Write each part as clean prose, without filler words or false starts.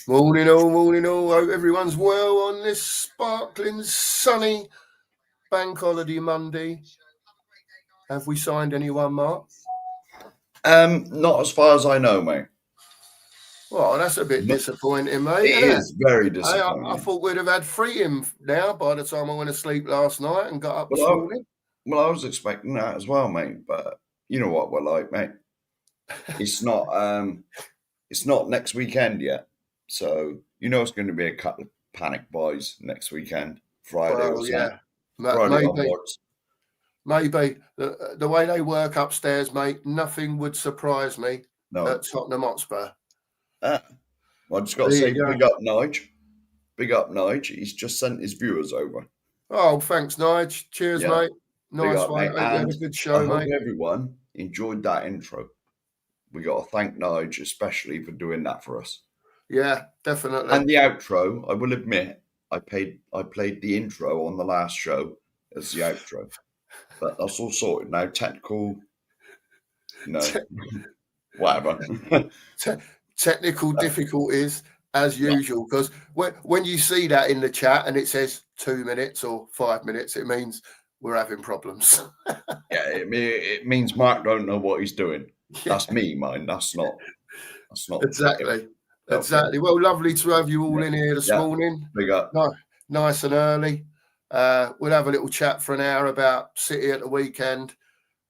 Morning all, morning all. Hope everyone's well on this sparkling, sunny bank holiday Monday. Have we signed anyone, Mark? Not as far as I know, mate. Well, that's a bit No, disappointing, mate, it isn't it? is very I disappointing. thought we'd have had freedom now by the time I went to sleep last night and got up this Well, morning. I was expecting that as well, mate. But you know what we're like, mate. It's not. It's not next weekend yet, so you know it's going to be a couple of panic buys next weekend, Friday or Well, something. yeah, Friday maybe. onwards. Maybe the way they work upstairs, mate, nothing would surprise me No. at Tottenham Hotspur. I just got to There say, you go. big up, Nige. Big up, Nige. He's just sent his viewers over. Oh, thanks, Nige. Cheers, Yeah, mate. big Nice up, one. mate. Hope you had And a good I show, hope mate. everyone enjoyed that intro. We got to thank Nige especially for doing that for us. Yeah, definitely. And the outro, I will admit, I played the intro on the last show as the outro, but that's all sorted now. Technical, whatever. Technical difficulties as Yeah, usual, because when you see that in the chat and it says 2 minutes or 5 minutes, it means we're having problems. yeah. It means Mark don't know what he's doing. Yeah, That's me, mine. That's not. Him. exactly. Okay. Exactly. Well, lovely to have you all Yeah. in here this Yeah. morning. Big up. No, nice and early. We'll have a little chat for an hour about City at the weekend,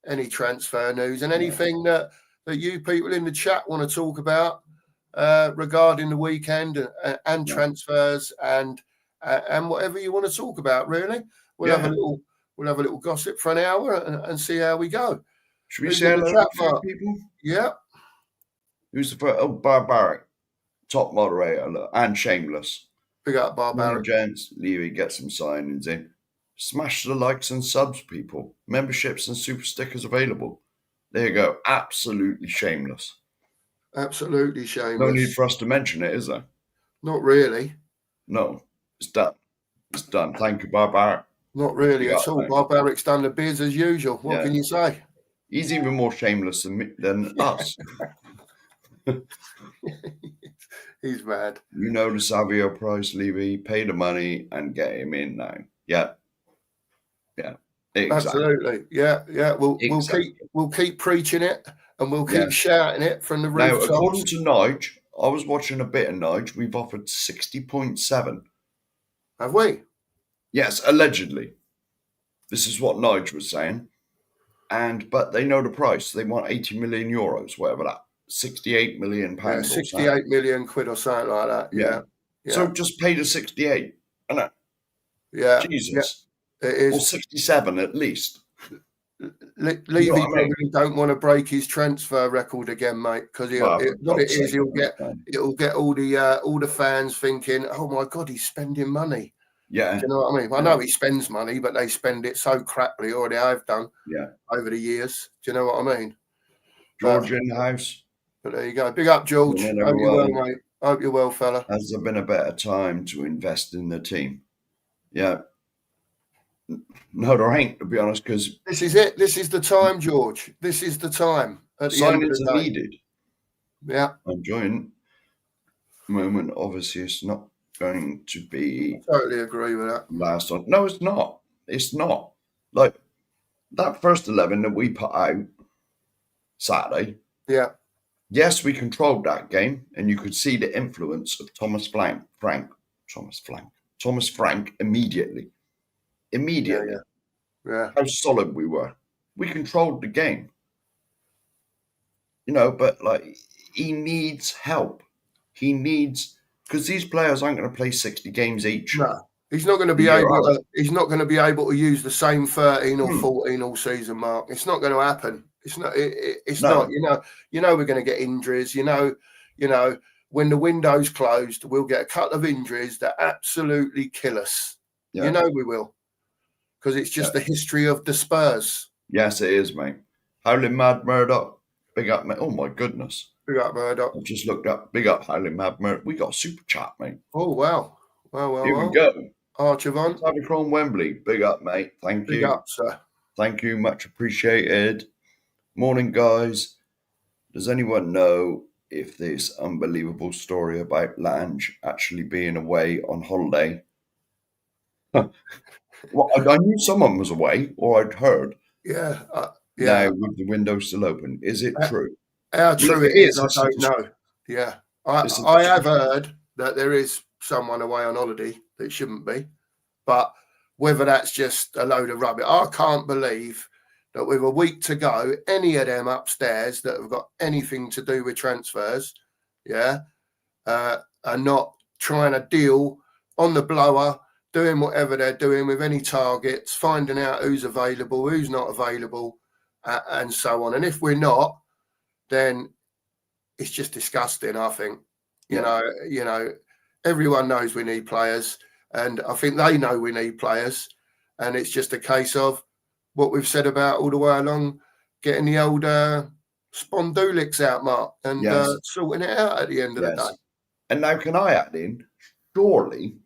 any transfer news, and anything that you people in the chat want to talk about regarding the weekend and Yeah. transfers and whatever you want to talk about. Really, we'll have a little gossip for an hour and see how we go. Should we Who's say in the hello to chat, a few Mark? people? Yeah, Who's the first? Oh, Barbaric, top moderator, look, and Shameless. big up, Morning, Barbaric. gents. Levy, get some signings in. Smash the likes and subs, people. Memberships and super stickers available. There you go. Absolutely shameless. Absolutely No shameless. need for us to mention it, is there? Not really. No. It's done. It's done. Thank you, Barbaric. Not really Big at up, all. mate. Barbaric's done the biz as usual. What Yeah. can you say? He's even more shameless than us. He's mad. You know the Savio price, Levy. Pay the money and get him in now. Yeah. Yeah. Exactly. Absolutely. Yeah, yeah. Exactly. We'll keep preaching it and we'll Yeah. keep shouting it from the Now, rooftops. according to Nige, I was watching a bit of Nige. We've offered 60.7. Have we? Yes, allegedly. This is what Nige was saying. But they know the price. They want 80 million euros, whatever that. 68 million Yeah, pounds or 68 something. million quid or something like that. Yeah. Yeah. So just pay the 68. And Yeah. Jesus. Yeah, it Or is. 67 at least. Levy You know what I mean? probably don't want to break his transfer record again, mate, because Well, what it is, God's sake, it'll get all the fans thinking, oh my God, he's spending money. yeah. Do you know what I mean? I know he spends money, but they spend it so crappily, or they have done over the years. Do you know what I mean? George in the house. But there you go. Big up, George. Morning, Hope you're well, everyone. mate. Hope you're well, fella. Has there been a better time to invest in the team? Yeah. No, there ain't, to be honest, because This is it. This is the time, George. This is the time. At the end of signings the are day. needed. Yeah. I'm enjoying the moment. Obviously, it's not going to be Totally agree with that. last on. No, it's not. It's not. Like that first 11 that we put out Saturday. Yeah. Yes, we controlled that game, and you could see the influence of Thomas Frank immediately. Immediately. Yeah. How solid we were. We controlled the game. But like he needs help. He needs, because these players aren't going to play 60 games each. No. He's not going to be able to. He's not going to be able to use the same 13 or 14 all season, Mark. It's not going to happen. It's not. It's not. You know, we're going to get injuries. You know, when the window's closed, we'll get a couple of injuries that absolutely kill us. Yeah. You know we will, because it's just the history of the Spurs. Yes, it is, mate. Howling Mad Murdoch, big up, mate. Oh my goodness. Big up, Murdoch. I've just looked up. Big up, Howling Mad Murdoch. We got a super chat, mate. Oh wow. Well. Here we go. Archivon. Cybercron Wembley. Big up, mate. Thank you. Big up, sir. Thank you. Much appreciated. Morning, guys. Does anyone know if this unbelievable story about Lange actually being away on holiday. Well, I knew someone was away, or I'd heard. Yeah, Now, with the window still open, is it true? How Well, if true it it is, is, I don't know. Yeah, it's a I have disgrace. heard that there is someone away on holiday that shouldn't be, but whether that's just a load of rubbish, I can't believe that with a week to go, any of them upstairs that have got anything to do with transfers, are not trying to deal on the blower, doing whatever they're doing with any targets, finding out who's available, who's not available, and so on. And if we're not, then it's just disgusting. I think, you know, everyone knows we need players, and I think they know we need players, and it's just a case of what we've said about all the way along, getting the old spondulics out, Mark, and sorting it out at the end of the day. And now, can I add in? Surely,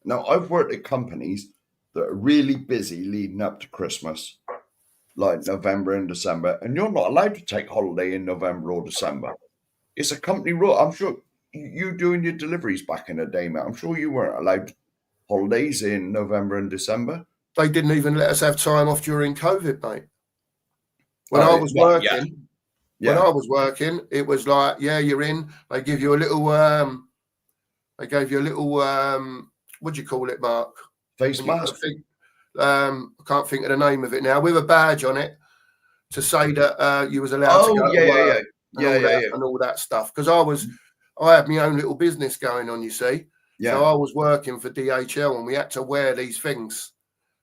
now I've worked at companies that are really busy leading up to Christmas, like November and December, and you're not allowed to take holiday in November or December. It's a company rule. I'm sure you doing your deliveries back in the day, mate. I'm sure you weren't allowed holidays in November and December. They didn't even let us have time off during COVID, mate. When I was working, it was like, you're in. They give you a little. They gave you a little. What do you call it, Mark? Face mask. I can't think of the name of it now. With a badge on it to say that you was allowed to go to work. And all that stuff. Because I had my own little business going on, you see. Yeah. So I was working for DHL, and we had to wear these things.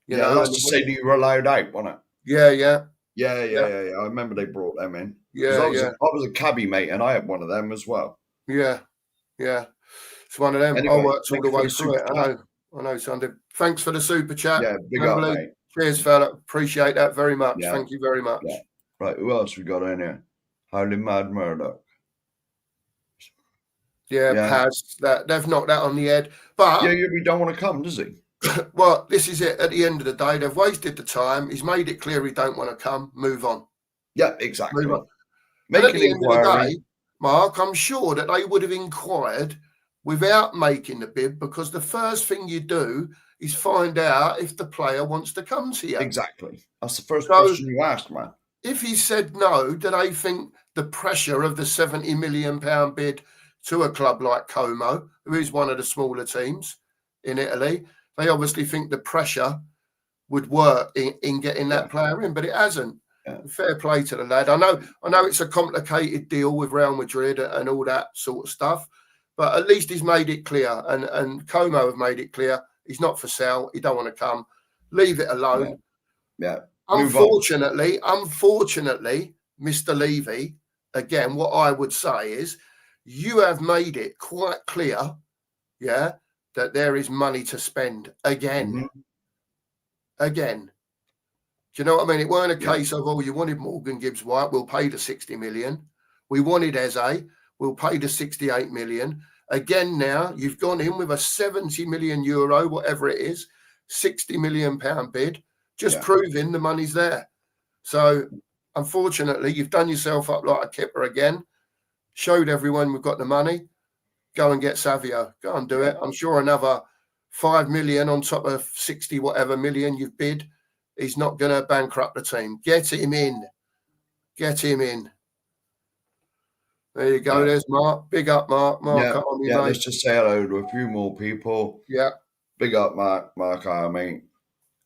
You know, that's to say that you were allowed out, wasn't it? Yeah. I remember they brought them in. Yeah, I was a cabbie, mate, and I had one of them as well. Yeah. It's one of them. Anyway, I worked all the way through it. I know, Sunday. Thanks for the super chat. Yeah, big up, mate. Cheers, fella. Appreciate that very much. Yeah. Thank you very much. Yeah. Right, who else we got in here? Howling Mad Murdoch. Yeah, Paz. They've knocked that on the head. But we don't want to come, does he? Well, this is it. At the end of the day, they've wasted the time. He's made it clear he don't want to come. Move on. Yeah, exactly. Move on. Make an inquiry. End of the day, Mark, I'm sure that they would have inquired without making the bid, because the first thing you do is find out if the player wants to come to you. Exactly. That's the first question you ask, man. If he said no, do they think the pressure of the £70 million bid to a club like Como, who is one of the smaller teams in Italy, they obviously think the pressure would work in getting that player in, but it hasn't. Yeah. Fair play to the lad. I know it's a complicated deal with Real Madrid and all that sort of stuff, but at least he's made it clear, and Como have made it clear he's not for sale. He don't want to come. Leave it alone. Yeah. Unfortunately, Mr. Levy, again, what I would say is you have made it quite clear, that there is money to spend again. Mm-hmm. Again. Do you know what I mean? It weren't a case of, you wanted Morgan Gibbs-White, we'll pay the 60 million. We wanted Eze, we'll pay the 68 million. Again, now you've gone in with a 70 million euro, whatever it is, 60 million pound bid, just proving the money's there. So, unfortunately, you've done yourself up like a kipper again, showed everyone we've got the money. Go and get Savio. Go and do it. I'm sure another 5 million on top of 60 whatever million you've bid, he's not going to bankrupt the team. Get him in. There you go. There's Mark. Big up, Mark. Mark Army, mate. Let's just say hello to a few more people. Yeah. Big up, Mark Army.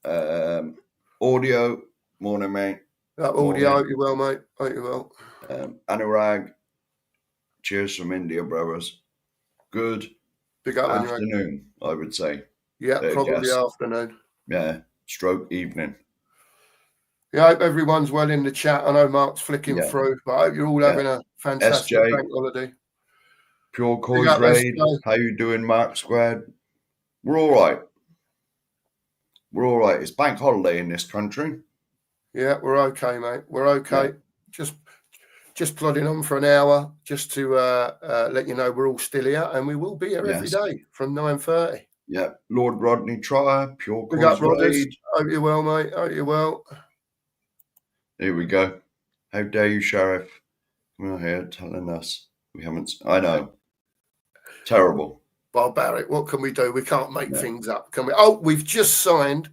Audio. Morning, mate. Audio. Hope you well, mate. Hope you well. Anurag. Cheers from India, brothers. Good big up afternoon, I would say. Yeah, probably afternoon. Yeah, stroke evening. Yeah, I hope everyone's well in the chat. I know Mark's flicking through, but I hope you're all having a fantastic bank holiday. Pure Coys Raid. How you doing, Mark Squared? We're all right. It's bank holiday in this country. Yeah, we're okay, mate. We're okay. Yeah. Just plodding on for an hour, just to let you know we're all still here, and we will be here every day from 9:30. Yeah, Lord Rodney Trotter, Pure Coys Raid. Hope you're well, mate. Hope you're well. Here we go. How dare you, Sheriff? Come on here telling us We haven't. I know. Terrible. Barbaric. What can we do? We can't make things up, can we? Oh, we've just signed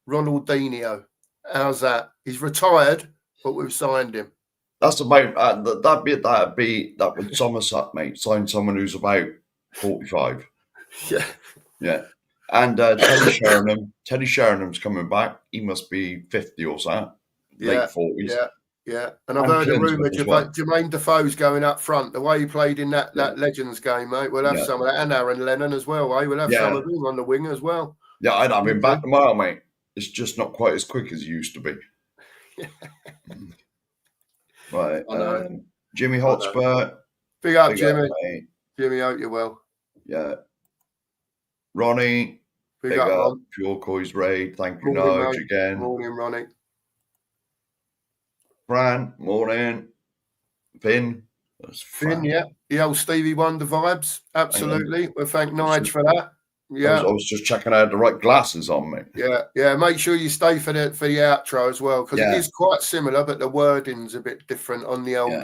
Ronaldinho. How's that? He's retired, but we've signed him. That's about that would sum us up, mate. Sign someone who's about 45. Yeah. Yeah. And Teddy Sheringham's coming back. He must be 50 or so, late 40s. Yeah. And I've heard a rumour Jermaine Defoe's going up front. The way he played in that Legends game, mate. We'll have some of that. And Aaron Lennon as well, eh? We'll have some of him on the wing as well. Yeah, I'd have him back tomorrow, mate. It's just not quite as quick as he used to be. Right. Jimmy Hotspur. Big up, Jimmy. Jimmy, hope you're well. Yeah. Ronnie. Big up. Pure Coys Raid. Thank you, Nige, again. Morning, Ronnie. Fran, morning. Finn. Finn, yeah. The old Stevie Wonder vibes. Absolutely. We'll thank Nige for that. Yeah. I was just checking I had the right glasses on me. Yeah. Make sure you stay for the outro as well, because it is quite similar, but the wording's a bit different on the old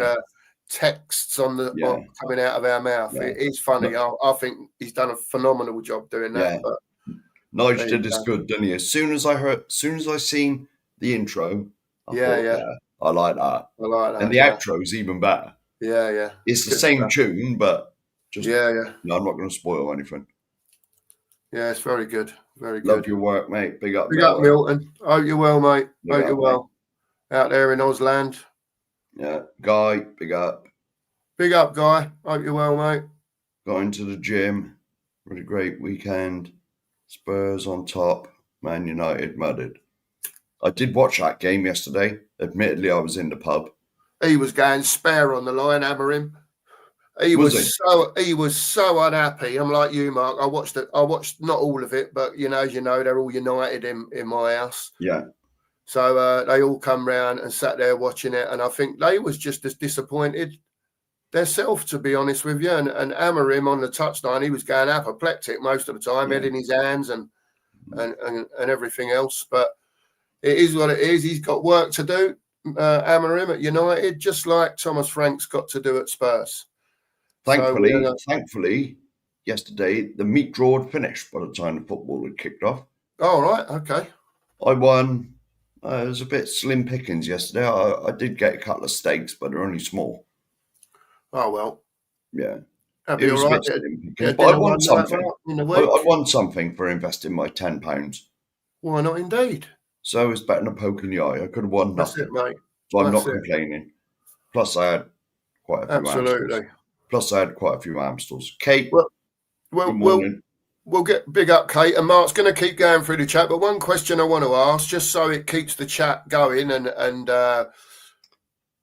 texts on the coming out of our mouth. It is funny. I think he's done a phenomenal job doing that. But Nige did this good, didn't he? As soon as I seen the intro, I thought, I like that. And the outro is even better. Yeah. It's the same tune, but just no, I'm not going to spoil anything. Yeah, it's very good. Very good. Love your work, mate. Big up, Milton. Hope you're well, mate. Hope you're well. Out there in Ausland. Yeah. Guy, big up. Big up, Guy. Hope you're well, mate. Going to the gym. Really great weekend. Spurs on top. Man United mudded. I did watch that game yesterday. Admittedly, I was in the pub. He was going spare on the line, hammering. He was so unhappy. I'm like you, Mark. I watched not all of it, but as you know, they're all United in my house. Yeah. So they all come round and sat there watching it, and I think they was just as disappointed themselves, to be honest with you. And Amorim on the touchline, he was going apoplectic most of the time, head in his hands and everything else. But it is what it is. He's got work to do, Amorim at United, just like Thomas Frank's got to do at Spurs. Thankfully, yesterday, the meat draw had finished by the time the football had kicked off. Oh, right. Okay. I won. It was a bit slim pickings yesterday. I did get a couple of steaks, but they're only small. Oh, well. Yeah. That'd be all right. But I won something. I won something for investing my £10. Why not, indeed? So it's better than a poke in the eye. I could have won nothing. That's it, mate. So I'm not complaining. Plus, I had quite a few Amstels. Kate, good morning. We'll get big up, Kate, and Mark's going to keep going through the chat. But one question I want to ask, just so it keeps the chat going, and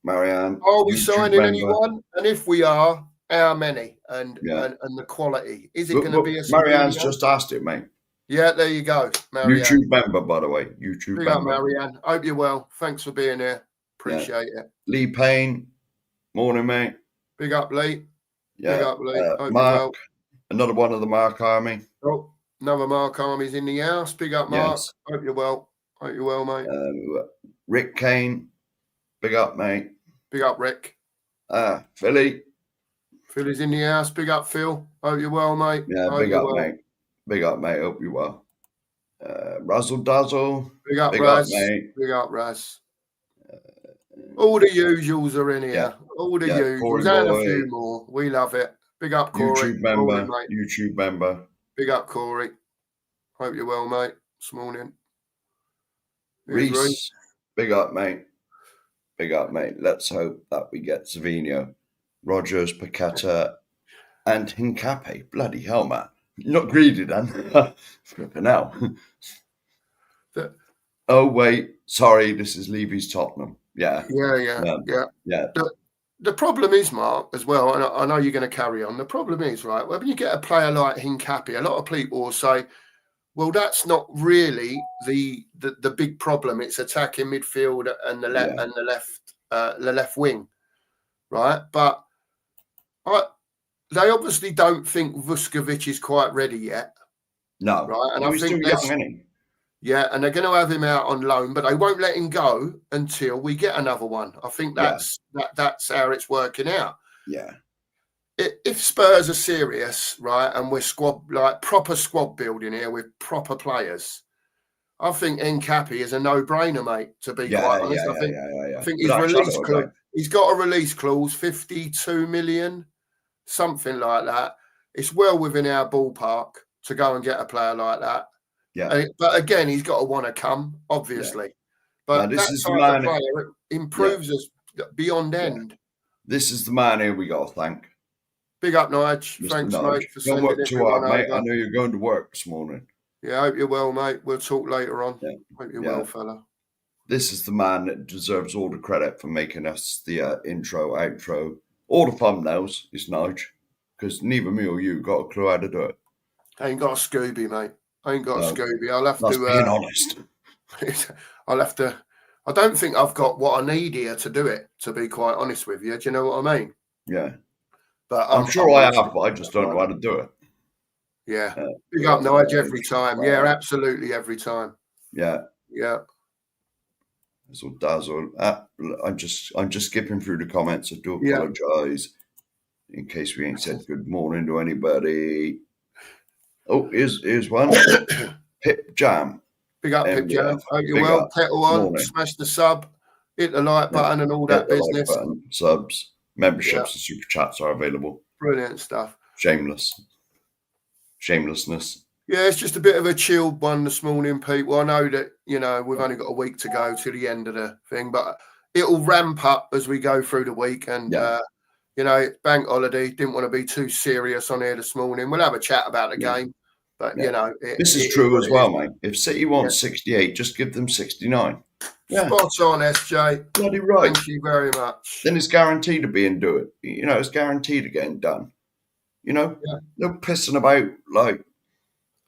Marianne, are we signing anyone? And if we are, how many? And the quality? Is it going to be a? Marianne's just asked it, mate. Yeah, there you go, Marianne. YouTube member, by the way. YouTube big member. Up, Marianne. Hope you're well. Thanks for being here. Appreciate it. Lee Payne, morning, mate. Big up, Lee. Yeah. Big up, Lee. Mark, another one of the Mark Army. Oh, another Mark Army's in the house. Big up, Mark. Yes. Hope you're well. Hope you're well, mate. Rick Kane, big up, mate. Big up, Rick. Philly. Philly's in the house. Big up, Phil. Hope you're well, mate. Yeah, big up, mate. Big up, mate. Hope you're well. Razzle Dazzle. Big up, Raz. Mate. Big up, Raz. All the usuals are in here. Yeah. All the usuals. And a few more. We love it. Big up, Corey. YouTube member. Big up, Corey. Hope you're well, mate. This morning. Reese. Big up, mate. Big up, mate. Let's hope that we get Savino, Rogers, Paqueta, and Hincapié. Bloody hell, man. You're not greedy, then. Flipping hell. Oh, wait. Sorry, this is Levy's Tottenham. Yeah. The problem is, Mark, as well, and I know you're going to carry on. The problem is, right, when you get a player like Hincapié, a lot of people will say, well, that's not really the big problem. It's attacking midfield and the left wing, right? But they obviously don't think Vuskovic is quite ready yet. No, right? And I think that's young, yeah, and they're going to have him out on loan, but they won't let him go until we get another one. I think that's how it's working out. Yeah. if Spurs are serious, right, and we're proper squad building here with proper players, I think Nkappi is a no-brainer, mate. To be quite honest, I think his release clause. He's got a release clause, 52 million, something like that. It's well within our ballpark to go and get a player like that. Yeah. But again, he's got to want to come, obviously. Yeah. But this is type of player improves us beyond end. This is the man here we got to thank. Big up, Nige. Mr. Thanks, Nige. mate, for Don't work too hard, mate. over. I know you're going to work this morning. Yeah, I hope you're well, mate. We'll talk later on. Yeah. Hope you're well, fella. This is the man that deserves all the credit for making us the intro, outro, all the thumbnails. Is Nige, because neither me or you got a clue how to do it. I ain't got a Scooby, mate. I ain't got a Scooby. I'll have to. Being honest. I'll have to. I don't think I've got what I need here to do it. To be quite honest with you, do you know what I mean? Yeah. But I'm sure I have, but I just don't know how to do it. Yeah. Big up, Nige, every time. Yeah, absolutely every time. Yeah. Yeah. So Dazzle. I'm just skipping through the comments. I do apologise in case we ain't said good morning to anybody. Oh, here's one. Pip Jam. Big up, Pip Jam. Hope you're well. Kettle on. Morning. Smash the sub. Hit the like button and all that business. Like button, subs, memberships, and super chats are available. Brilliant stuff. Shamelessness. Yeah, it's just a bit of a chilled one this morning, people. I know that, we've only got a week to go to the end of the thing, but it'll ramp up as we go through the week. And, bank holiday, didn't want to be too serious on here this morning. We'll have a chat about the game. But, this is true as well, mate. If City wants 68, just give them 69. Yeah. Spot on, SJ. Bloody right. Thank you very much. Then it's guaranteed to be and do it. It's guaranteed to getting done. No pissing about like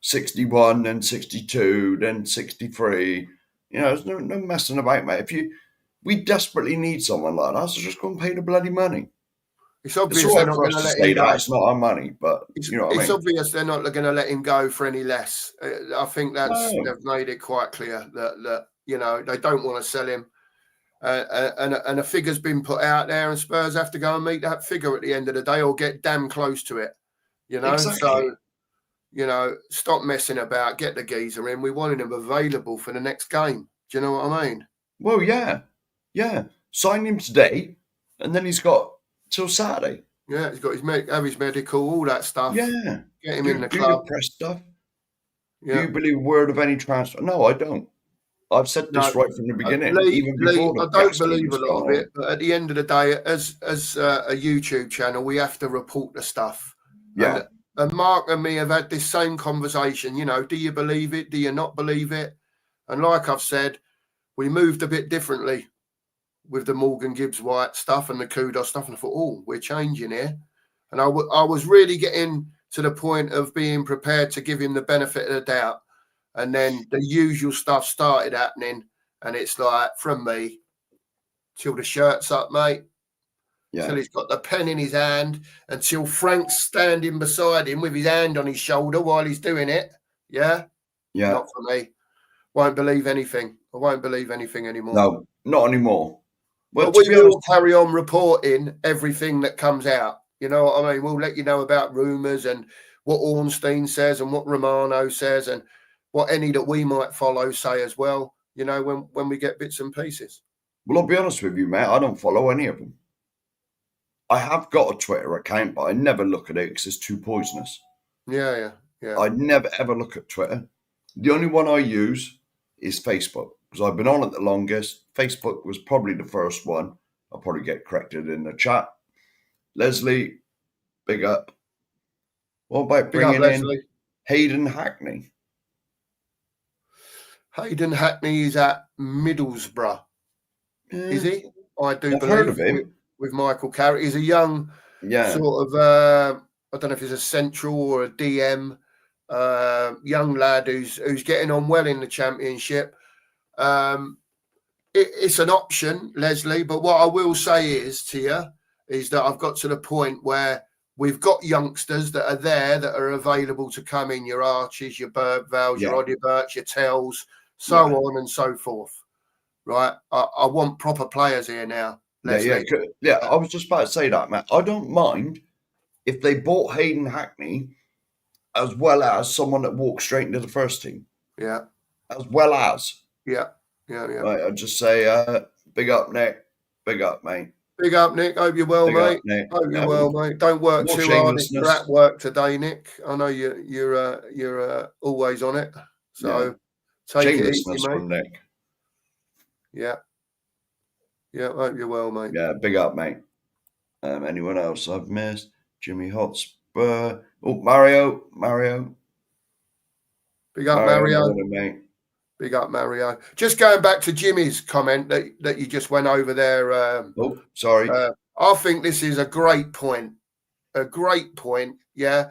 61, then 62, then 63. There's no messing about, mate. We desperately need someone like that, so just go and pay the bloody money. It's obvious they're not going to let him go. It's not our money, but it's obvious they're not going to let him go for any less. I think they've made it quite clear that they don't want to sell him. And a figure's been put out there, and Spurs have to go and meet that figure at the end of the day, or get damn close to it. Exactly. So stop messing about. Get the geezer in. We wanted him available for the next game. Do you know what I mean? Well, yeah. Sign him today, and then he's got till Saturday. Yeah, he's got his medical, all that stuff. Yeah, get him in the club. Do your press stuff. Yeah. Do you believe a word of any transfer? No, I don't. I've said this right from the beginning. Even before I don't believe a lot of it, but at the end of the day, as a YouTube channel, we have to report the stuff. Yeah. And Mark and me have had this same conversation. Do you believe it? Do you not believe it? And like I've said, we moved a bit differently with the Morgan Gibbs White stuff and the Kudos stuff. And I thought, we're changing here. And I was really getting to the point of being prepared to give him the benefit of the doubt. And then the usual stuff started happening. And it's like, from me, till the shirt's up, mate. Yeah. Till he's got the pen in his hand, until Frank's standing beside him with his hand on his shoulder while he's doing it. Yeah? Yeah. Not for me. Won't believe anything. I won't believe anything anymore. No, not anymore. Well, we will carry on reporting everything that comes out. You know what I mean? We'll let you know about rumours and what Ornstein says and what Romano says and what any that we might follow say as well, when we get bits and pieces. Well, I'll be honest with you, mate. I don't follow any of them. I have got a Twitter account, but I never look at it because it's too poisonous. Yeah. I never, ever look at Twitter. The only one I use is Facebook because I've been on it the longest. Facebook was probably the first one. I'll probably get corrected in the chat. Leslie, big up. What about bringing in Hayden Hackney? Hayden Hackney is at Middlesbrough. Is he? I do believe. Heard of him. With Michael Carrick. He's a young sort of, I don't know if he's a central or a DM, young lad who's getting on well in the Championship. It's an option, Leslie, but what I will say is that I've got to the point where we've got youngsters that are there that are available to come in, your Archies, your Bergvalls, your Odibert, your Tells, so on and so forth. Right? I want proper players here now. Yeah. I was just about to say that, Matt. I don't mind if they bought Hayden Hackney as well as someone that walked straight into the first team. Yeah. As well as. Yeah. Right, I'd just say, big up, Nick. Big up, mate. Big up, Nick. Hope you're well, Big mate. up, Nick. Hope you're well, mate. Don't work too hard if you're at work today, Nick. I know you're always on it. So take it easy, mate. From Nick. Yeah. Yeah, hope you're well, mate. Yeah, big up, mate. Anyone else I've missed? Jimmy Hotspur. Oh, Mario. Big up, Mario. Mate. Big up, Mario. Just going back to Jimmy's comment that you just went over there. Sorry. I think this is a great point. A great point. Yeah.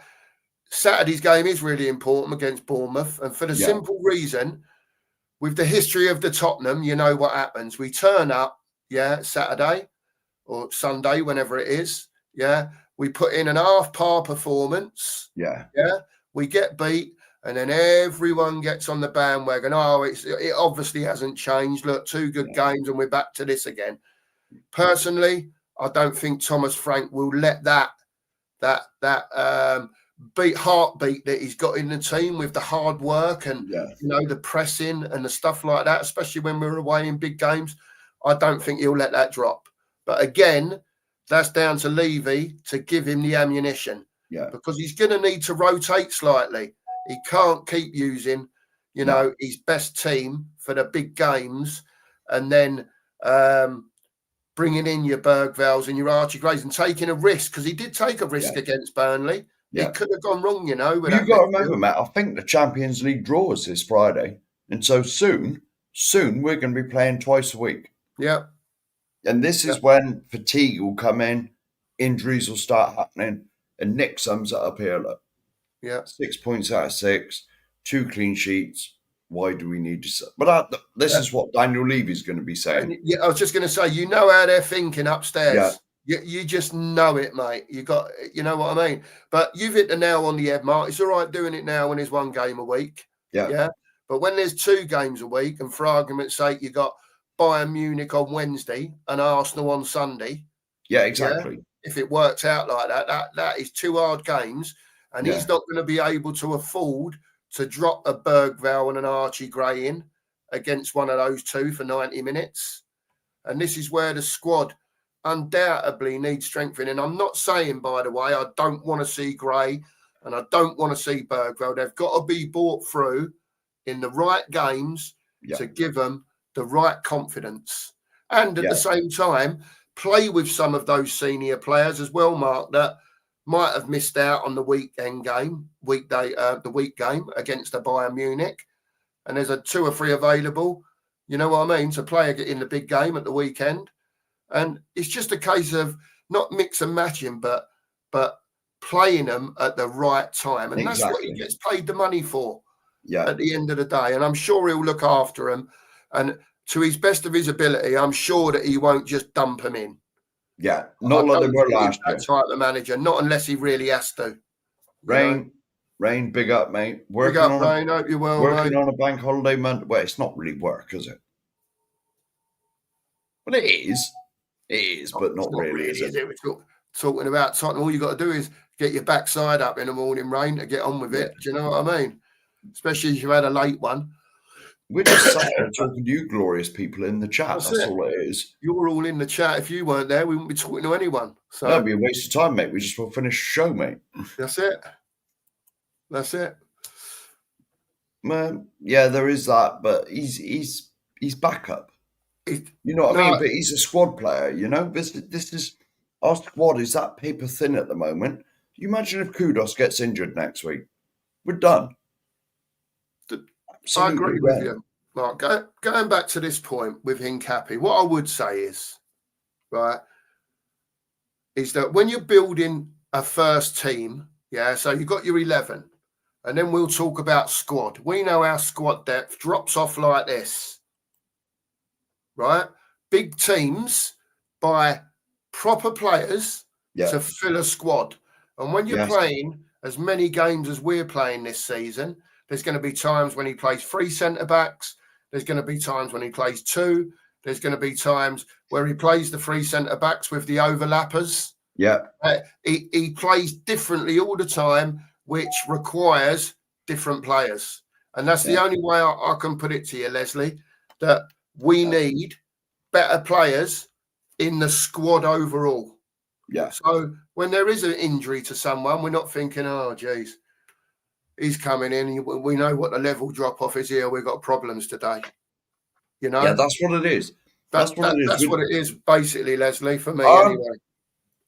Saturday's game is really important against Bournemouth. And for the simple reason, with the history of the Tottenham, you know what happens. We turn up, Saturday or Sunday, whenever it is. Yeah. We put in an half-par performance. Yeah. Yeah. We get beat. And then everyone gets on the bandwagon. Oh, it obviously hasn't changed. Look, 2 good games and we're back to this again. Personally, I don't think Thomas Frank will let that heartbeat that he's got in the team with the hard work and the pressing and the stuff like that, especially when we're away in big games. I don't think he'll let that drop. But again, that's down to Levy to give him the ammunition. Yeah. Because he's going to need to rotate slightly. He can't keep using, his best team for the big games and then bringing in your Bergvalls and your Archie Grays and taking a risk, because he did take a risk against Burnley. Yeah. It could have gone wrong, You've got to remember, Matt, I think the Champions League draw is this Friday. And so soon we're going to be playing twice a week. Yeah. And this is when fatigue will come in, injuries will start happening, and Nick sums it up here, look. Yeah, 6 points out of 6, 2 clean sheets. Why do we need to? But this is what Daniel Levy's going to be saying. Yeah, I was just going to say, you know how they're thinking upstairs. Yeah. You just know it, mate. You know what I mean. But you've hit the nail on the head, Mark. It's all right doing it now when there's 1 game a week. Yeah. But when there's 2 games a week, and for argument's sake, you got Bayern Munich on Wednesday and Arsenal on Sunday. Yeah, exactly. Yeah? If it works out like that is 2 hard games. And he's not going to be able to afford to drop a Bergvall and an Archie Gray in against one of those 2 for 90 minutes. And this is where the squad undoubtedly needs strengthening. I'm not saying, by the way, I don't want to see Gray and I don't want to see Bergvall. They've got to be brought through in the right games to give them the right confidence. And at the same time, play with some of those senior players as well, Mark, that might have missed out on the weekend game, the week game against the Bayern Munich. And there's 2 or 3 available, you know what I mean, to play in the big game at the weekend. And it's just a case of not mix and matching, but playing them at the right time. And that's what he gets paid the money for at the end of the day. And I'm sure he'll look after them. And to his best of his ability, I'm sure that he won't just dump them in. Yeah, not like they were last year. That type of manager, not unless he really has to. Rain, big up, mate. Big up, Rain. Hope you're well, working on a bank holiday month. Well, it's not really work, is it? Well, it is. It is, but not really, is it? We're talking about Tottenham. All you got to do is get your backside up in the morning, Rain, to get on with it. Do you know what I mean? Especially if you had a late one. We're just sat here talking to you glorious people in the chat. That's all it is. You're all in the chat. If you weren't there, we wouldn't be talking to anyone. So that'd be a waste of time, mate. We just will finish the show, mate. That's it. Yeah, there is that, but he's backup. You know what I mean? But he's a squad player, you know? This is our squad is that paper thin at the moment. You imagine if Kudos gets injured next week. We're done. I agree with you, Mark. Going back to this point with Hincapi, what I would say is, is that when you're building a first team, so you've got your 11, and then we'll talk about squad. We know our squad depth drops off like this, right? Big teams buy proper players to fill a squad. And when you're playing as many games as we're playing this season, there's going to be times when he plays 3 centre-backs. There's going to be times when he plays 2. There's going to be times where he plays the 3 centre-backs with the overlappers. Yeah. He plays differently all the time, which requires different players. And that's the only way I can put it to you, Leslie, that we need better players in the squad overall. Yeah. So when there is an injury to someone, we're not thinking, oh, geez, he's coming in. We know what the level drop off is here. We've got problems today. You know? Yeah, that's what it is. That's what it is, basically, Leslie, for me, anyway.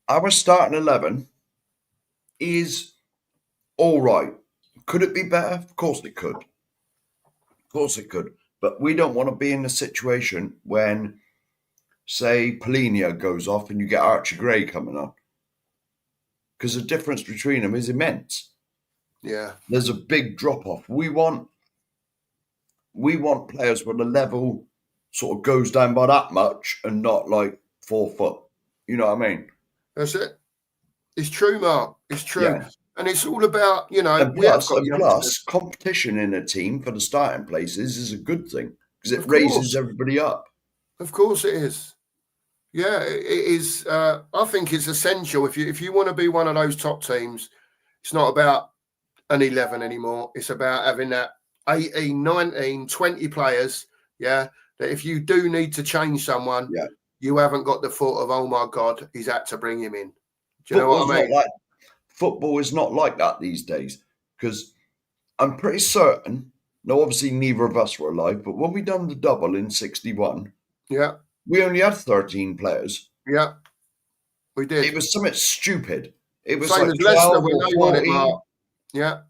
Our starting 11 is all right. Could it be better? Of course it could. Of course it could. But we don't want to be in a situation when, say, Polinia goes off and you get Archie Gray coming on. Because the difference between them is immense. Yeah. There's a big drop-off. We want players where the level sort of goes down by that much and not like 4 foot. You know what I mean? That's it. It's true, Mark. It's true. Yeah. And it's all about, you know, and plus, competition in a team for the starting places is a good thing because it raises everybody up. Of course it is. Yeah, it is. I think it's essential. If you want to be one of those top teams, it's not about an 11 anymore. It's about having that 18, 19, 20 players, that if you do need to change someone, you haven't got the thought of, oh, my God, he's had to bring him in. Do you know what I mean? Football is not like that these days because I'm pretty certain, now obviously neither of us were alive, but when we done the double in 61, we only had 13 players. Yeah, we did. It was something stupid. It was same like as Leicester 12 when or they 14. won it, Mark. Yeah.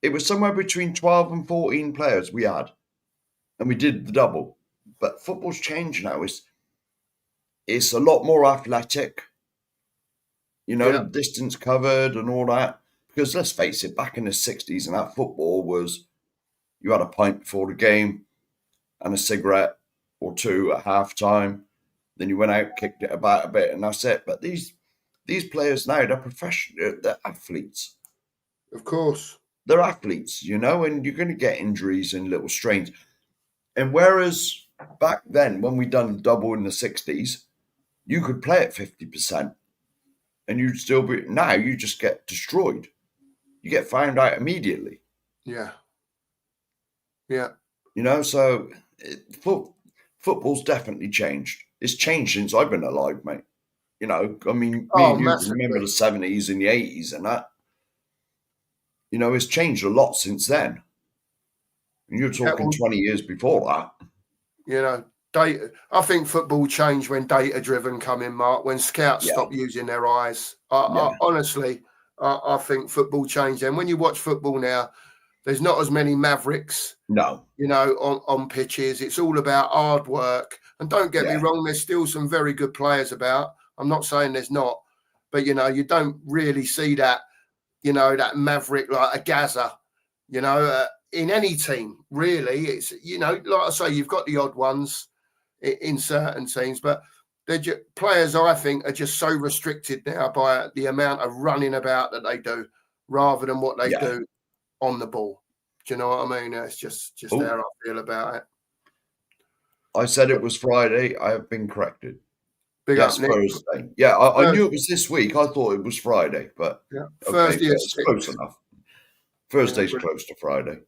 It was somewhere between 12 and 14 players we had, and we did the double. But football's changed now. It's a lot more athletic. You know, distance covered and all that. Because let's face it, back in the 60s and that football was, you had a pint before the game and a cigarette or two at half-time. Then you went out, kicked it about a bit, and that's it. But these players now, they're professional, they're athletes. Of course. They're athletes, you know, and you're going to get injuries and little strains. And whereas back then, when we done the double in the 60s, you could play at 50%. And you'd still be, now you just get destroyed. You get found out immediately. Yeah. Yeah. You know, so football's definitely changed. It's changed since I've been alive, mate. You know, I mean, me and you remember the 70s and the 80s and that. You know, it's changed a lot since then. And you're talking 20 years before that. You know, data. I think football changed when data-driven come in, Mark, when scouts stopped using their eyes. Honestly, I think football changed. And when you watch football now, there's not as many mavericks. No. You know, on pitches. It's all about hard work. And don't get me wrong, there's still some very good players about. I'm not saying there's not. But, you know, you don't really see that, you know, that maverick like a Gaza, you know, in any team, really. It's, you know, like I say, you've got the odd ones in certain teams, but they're just, players, I think, are just so restricted now by the amount of running about that they do rather than what they do on the ball. Do you know what I mean? It's just how I feel about it. I said it was Friday. I have been corrected. Big yes, up, Nick. Thursday. Yeah, I knew it was this week. I thought it was Friday, but Thursday is close enough. Thursday's close to Friday.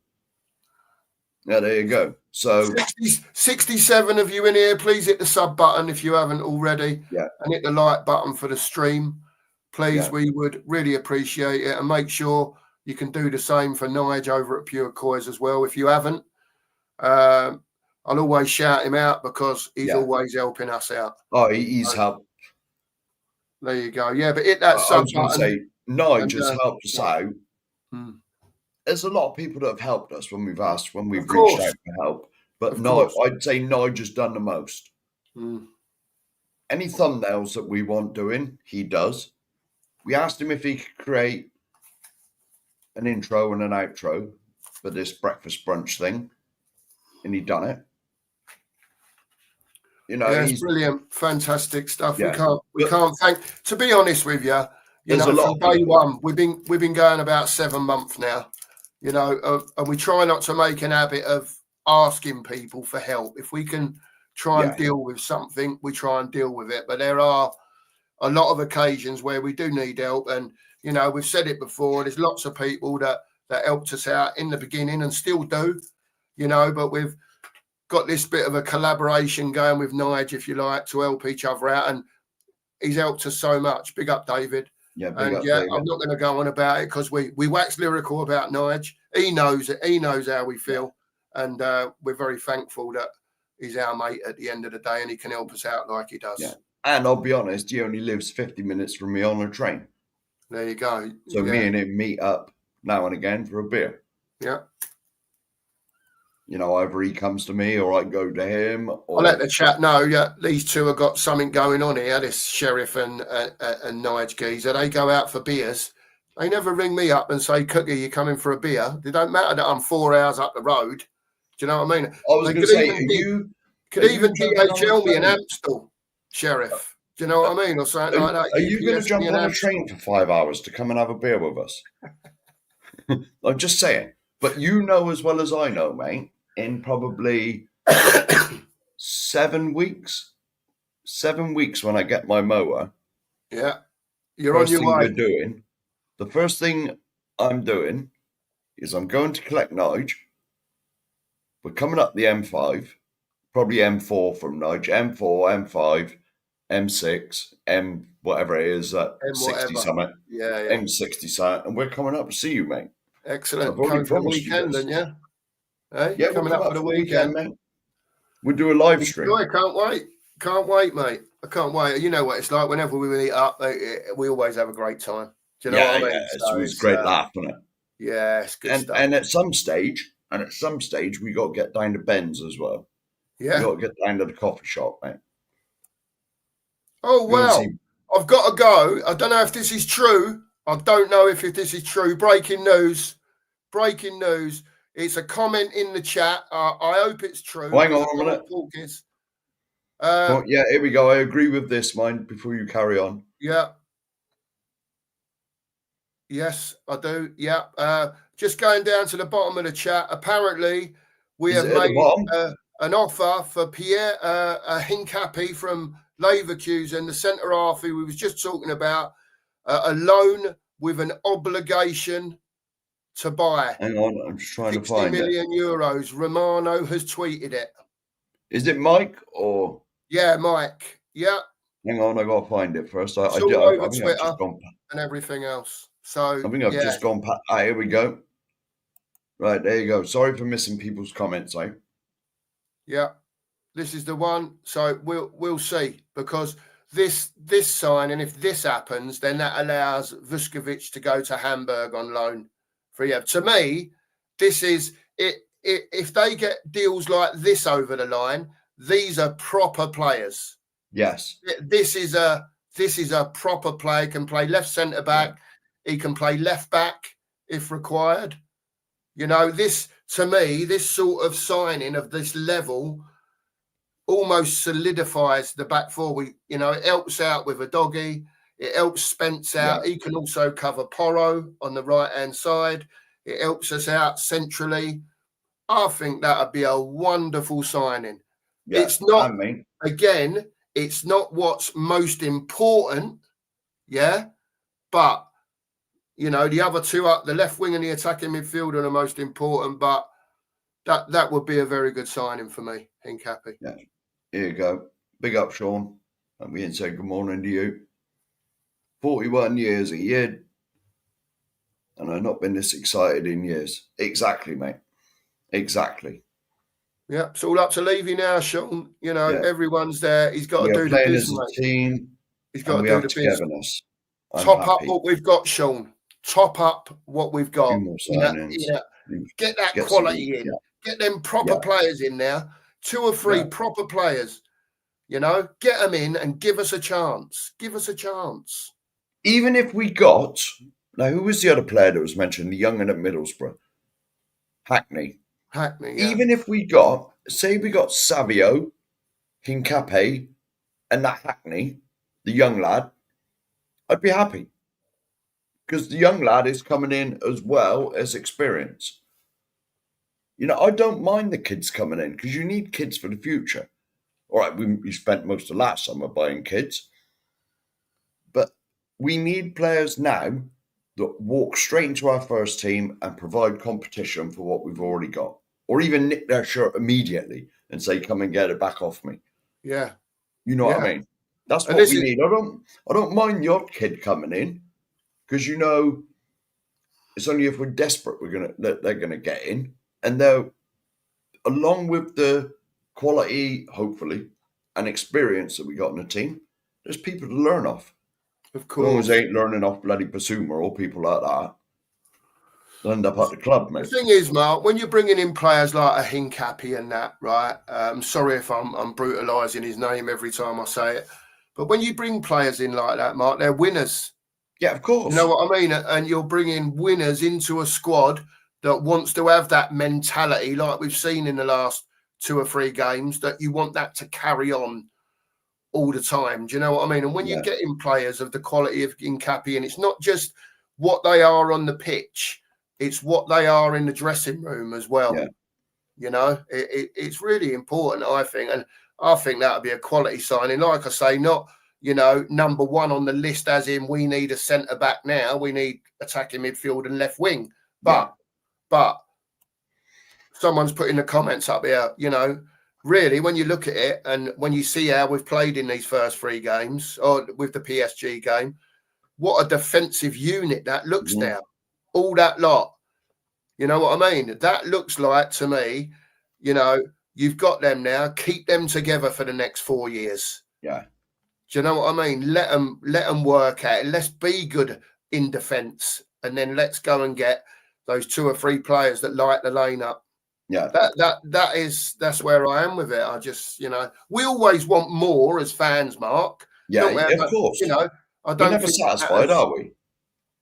Yeah, there you go. So 67 of you in here, please hit the sub button if you haven't already. And hit the like button for the stream. Please, we would really appreciate it. And make sure you can do the same for Nige over at Pure Coys as well if you haven't. I'll always shout him out because he's always helping us out. Oh, he's helped. There you go. Yeah, but hit that sub button. I was going to say, Nige has helped us out. There's a lot of people that have helped us when we've asked, when we've reached out for help. But no, I'd say Nige has done the most. Any thumbnails that we want doing, he does. We asked him if he could create an intro and an outro for this breakfast brunch thing, and he done it. You know, it's brilliant, fantastic stuff. We can't thank. To be honest with you, you know, from day one, we've been going about 7 months now. You know, and we try not to make an habit of asking people for help. If we can try and deal with something, we try and deal with it. But there are a lot of occasions where we do need help. And, you know, we've said it before, there's lots of people that helped us out in the beginning and still do, you know, but we've got this bit of a collaboration going with Nige, if you like, to help each other out. And he's helped us so much. Big up, David. Yeah, David. I'm not going to go on about it because we wax lyrical about Nige. He knows it. He knows how we feel. And we're very thankful that he's our mate at the end of the day and he can help us out like he does. Yeah. And I'll be honest, he only lives 50 minutes from me on a train. There you go. So me and him meet up now and again for a beer. Yeah. You know, either he comes to me or I go to him. Or... I'll let the chat know. Yeah, these two have got something going on here. This Sheriff and Nige geezer. They go out for beers. They never ring me up and say, "Cookie, you coming for a beer?" It don't matter that I'm 4 hours up the road. Do you know what I mean? I was going to say, could even DHL me an Amstel, Sheriff. Do you know what I mean, or something like that? Are you going to jump on a train for 5 hours to come and have a beer with us? I'm just saying. But you know as well as I know, mate. In probably 7 weeks when I get my mower. Yeah, you're on your way. The first thing I'm doing is I'm going to collect Nige. We're coming up the M5, probably M4 from Nige, M4, M5, M6, M whatever it is, 60 something. Yeah. M60 something, and we're coming up to see you, mate. Excellent. Coming for the weekend, then, yeah. Hey, yeah, coming up for the weekend, mate. We'll do a live stream. I can't wait, mate. I can't wait. You know what it's like. Whenever we meet up, we always have a great time. Do you know what I mean? Yeah, it's great laugh, isn't it? Yeah, it's good stuff. And at some stage, we got to get down to Ben's as well. Yeah, we got to get down to the coffee shop, mate. Oh well, I've got to go. I don't know if this is true. Breaking news. It's a comment in the chat. I hope it's true. Hang on a minute. Yeah, here we go. I agree with this, mine, before you carry on. Yeah. Yes, I do. Yeah. Just going down to the bottom of the chat. Apparently, we have made an offer for Pierre Hincapi from Leverkusen, the centre half who we was just talking about, a loan with an obligation to buy. Hang on, I'm just trying to find 60 million euros. Romano has tweeted it. Is it Mike or? Yeah, Mike. Yeah. Hang on, I got to find it first. I think I've just gone and everything else. So I think I've just gone past. Here we go. Right, there you go. Sorry for missing people's comments, eh? Yeah, this is the one. So we'll see, because this signing, if this happens, then that allows Vuskovic to go to Hamburg on loan. To me, this is it. If they get deals like this over the line, these are proper players. Yes, this is a proper player. Can play left centre back. Yeah. He can play left back if required. You know, this to me, this sort of signing of this level almost solidifies the back four. It helps out with a doggy. It helps Spence out. Yeah. He can also cover Porro on the right-hand side. It helps us out centrally. I think that would be a wonderful signing. Yeah, it's not, again, it's not what's most important, but, the other two, the left wing and the attacking midfield are the most important, but that would be a very good signing for me. Hincapi. Yeah, here you go. Big up, Sean. And we say good morning to you. 41 years a year, and I've not been this excited in years. Exactly, mate. Exactly. Yeah, it's all up to Levy now, Sean. Everyone's there. He's got to do the business. As a team, he's got to do the business. Top up what we've got, Sean. Top up what we've got. Get that quality in. Yeah. Get them proper players in there. 2 or 3 proper players. Get them in and give us a chance. Give us a chance. Even if we got, now who was the other player that was mentioned, the young and at Middlesbrough? Hackney. Yeah. Even if we got, say we got Savio, Hincapi, and that Hackney, the young lad, I'd be happy. Because the young lad is coming in as well as experience. I don't mind the kids coming in, because you need kids for the future. All right, we spent most of last summer buying kids. we need players now that walk straight into our first team and provide competition for what we've already got, or even nick their shirt immediately and say, "Come and get it back off me." Yeah. You know what I mean? That's And what this we is need. I don't mind the odd kid coming in, because it's only if we're desperate they're gonna get in, and they're, along with the quality, hopefully, and experience that we got in the team, there's people to learn off. of As long as course. they ain't learning off bloody Basuma or people like that, they'll end up at the club, The mate. thing is, Mark, when you're bringing in players like a Hincapi and that, right? Sorry if I'm brutalising his name every time I say it, but when you bring players in like that, Mark, they're winners. Yeah, of course. You know what I mean? And you're bringing winners into a squad that wants to have that mentality, like we've seen in the last 2 or 3 games, that you want that to carry on all the time. Do you know what I mean? And when you're getting players of the quality of Hincapi, and it's not just what they are on the pitch, it's what they are in the dressing room as well. Yeah. You know, it's really important, I think. And I think that would be a quality signing. Like I say, not, number one on the list, as in we need a centre back now. We need attacking midfield and left wing. But someone's put in the comments up here, really, when you look at it and when you see how we've played in these first 3 games, or with the PSG game, what a defensive unit that looks now. All that lot. You know what I mean? That looks like, to me, you've got them now. Keep them together for the next 4 years. Yeah. Do you know what I mean? Let them work at it. Let's be good in defence, and then let's go and get those 2 or 3 players that light the lane up. Yeah. That's where I am with it. I just, we always want more as fans, Mark. Yeah, of course. I don't. We're never satisfied, are we?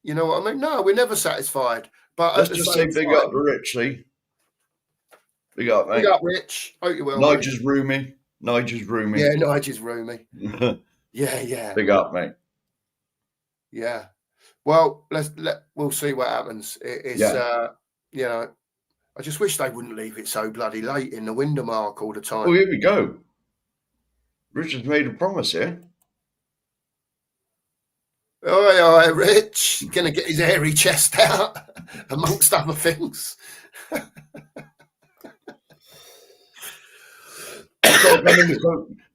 You know what I mean? No, we're never satisfied. But let's just say big up to Richie. Big up, mate. Big up, Rich. Hope you will. Nigel's roomy. Yeah, Nigel's roomy. Yeah. Big up, mate. Yeah. Well, we'll see what happens. I just wish they wouldn't leave it so bloody late in the window, Mark, all the time. Oh, here we go. Richard's made a promise here. Oh, Rich. He's going to get his hairy chest out, amongst other things.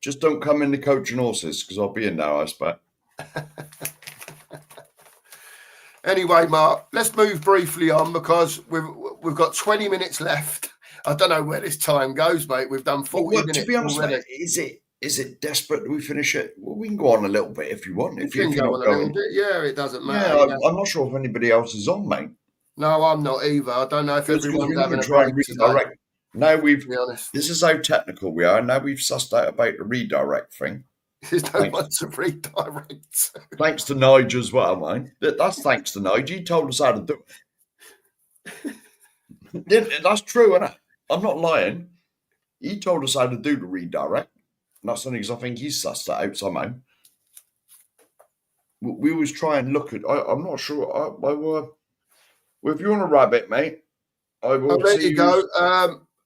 Just don't come in the coach and horses, because I'll be in now, I expect. Anyway, Mark, let's move briefly on, because we've got 20 minutes left. I don't know where this time goes, mate. We've done 40 minutes. To be honest, already. Mate, is it desperate that we finish it? Well, we can go on a little bit if you want. If you're not going. Yeah, it doesn't matter. Yeah, I'm not sure if anybody else is on, mate. No, I'm not either. I don't know if everyone's having a try break and redirect. Now to be honest. This is how technical we are. Now we've sussed out about the redirect thing. There's no one to redirect. Thanks to Nigel as well, mate. That's thanks to Nigel. He told us how to do it. That's true, isn't it? I'm not lying. He told us how to do the redirect. And that's only because I think he's sussed that out somehow. We always try and look at. I'm not sure. Well, if you want a rabbit, mate, I will. There you go.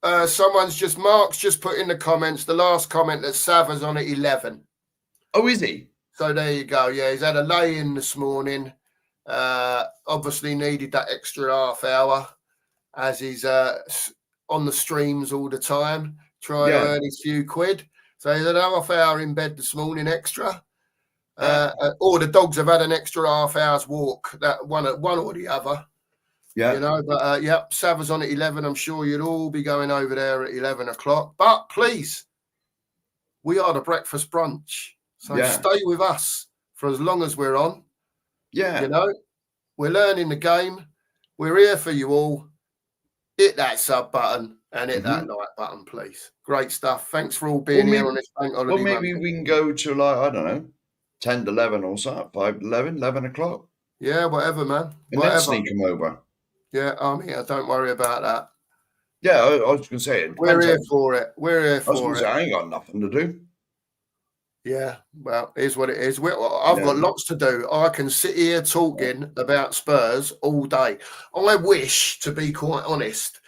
Mark's just put in the comments, the last comment, that Sava's on at 11. Oh, is he? So there you go. Yeah, he's had a lay-in this morning. Obviously needed that extra half hour, as he's on the streams all the time, trying to earn his few quid. So he's had a half hour in bed this morning extra. Or the dogs have had an extra half hour's walk, that one or the other. Yeah. But Sava's on at 11. I'm sure you'd all be going over there at 11 o'clock. But please, we are the breakfast brunch. So stay with us for as long as we're on. Yeah. We're learning the game. We're here for you all. Hit that sub button and hit that like button, please. Great stuff. Thanks for all being here on this bank holiday. Well, maybe we can go to, I don't know, 10 to 11 or something, 5 to 11, 11 o'clock. Yeah, whatever, man. And then sneak them over. Yeah, I'm here. Don't worry about that. Yeah, I was going to say it. We're here for it. We're here for it. I ain't got nothing to do. Yeah, well, it is what it is. I've got lots to do. I can sit here talking about Spurs all day. I wish, to be quite honest,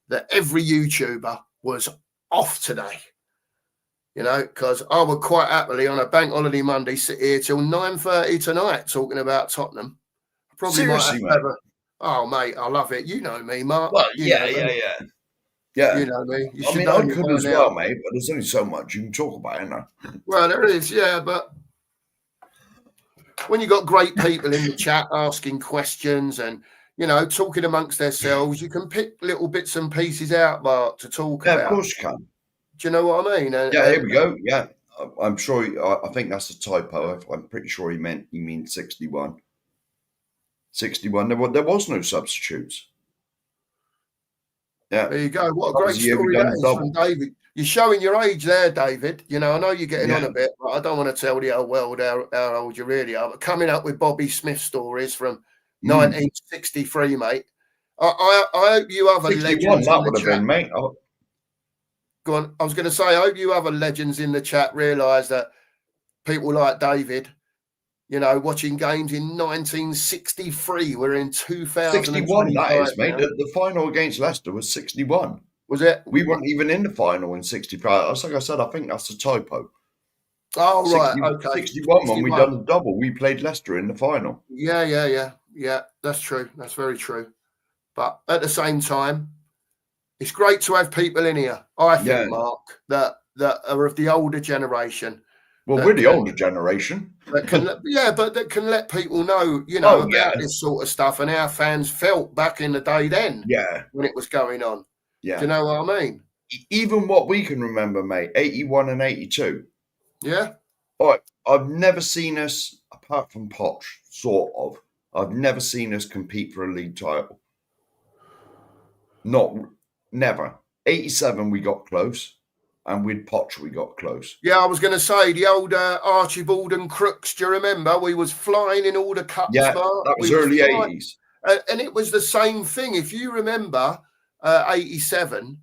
that every YouTuber was off today. because I would quite happily on a bank holiday Monday sit here till 9:30 tonight talking about Tottenham. I probably Seriously, might have mate. Oh, mate, I love it. You know me, Mark. Well, You yeah, know me. yeah. You know me. You I should mean, know I me could by as now. well, mate, but there's only so much you can talk about, isn't there? Well, there is, yeah, but when you've got great people in the chat asking questions and, talking amongst themselves, you can pick little bits and pieces out, Mark, to talk Yeah, about. of course you can. Do you know what I mean? Yeah, here we go. Yeah, I'm sure. I think that's a typo. I'm pretty sure he means 61. 61. There was no substitutes. Yeah, There you go. What a that great was the year we story done that the is from double. David. You're showing your age there, David. I know you're getting on Yeah. a bit, but I don't want to tell the whole world how old you really are. But coming up with Bobby Smith stories from 1963, mate. I hope you other 61. legends That in the would have chat. been, mate. Go on. I was going to say, I hope you other legends in the chat realise that people like David, watching games in 1963. We're in 61. 2025 That is, mate. now. The final against Leicester was 61. Was it? We weren't even in the final in 65. Like I said, I think that's a typo. Oh, right. Okay. 61 when we done the double. We played Leicester in the final. Yeah. That's true. That's very true. But at the same time, it's great to have people in here, I think, Mark, that are of the older generation. Well, we're the older generation. That can let people know, about this sort of stuff and how fans felt back in the day then. Yeah. When it was going on. Yeah. Do you know what I mean? Even what we can remember, mate, 81 and 82. Yeah. All right. I've never seen us, apart from Poch, sort of, I've never seen us compete for a league title. Never. 87 we got close, and with Poch we got close. Yeah, I was going to say the old Archibald and Crooks. Do you remember? We was flying in all the cups. Yeah, Mark. that was early 80s. And it was the same thing. If you remember 87,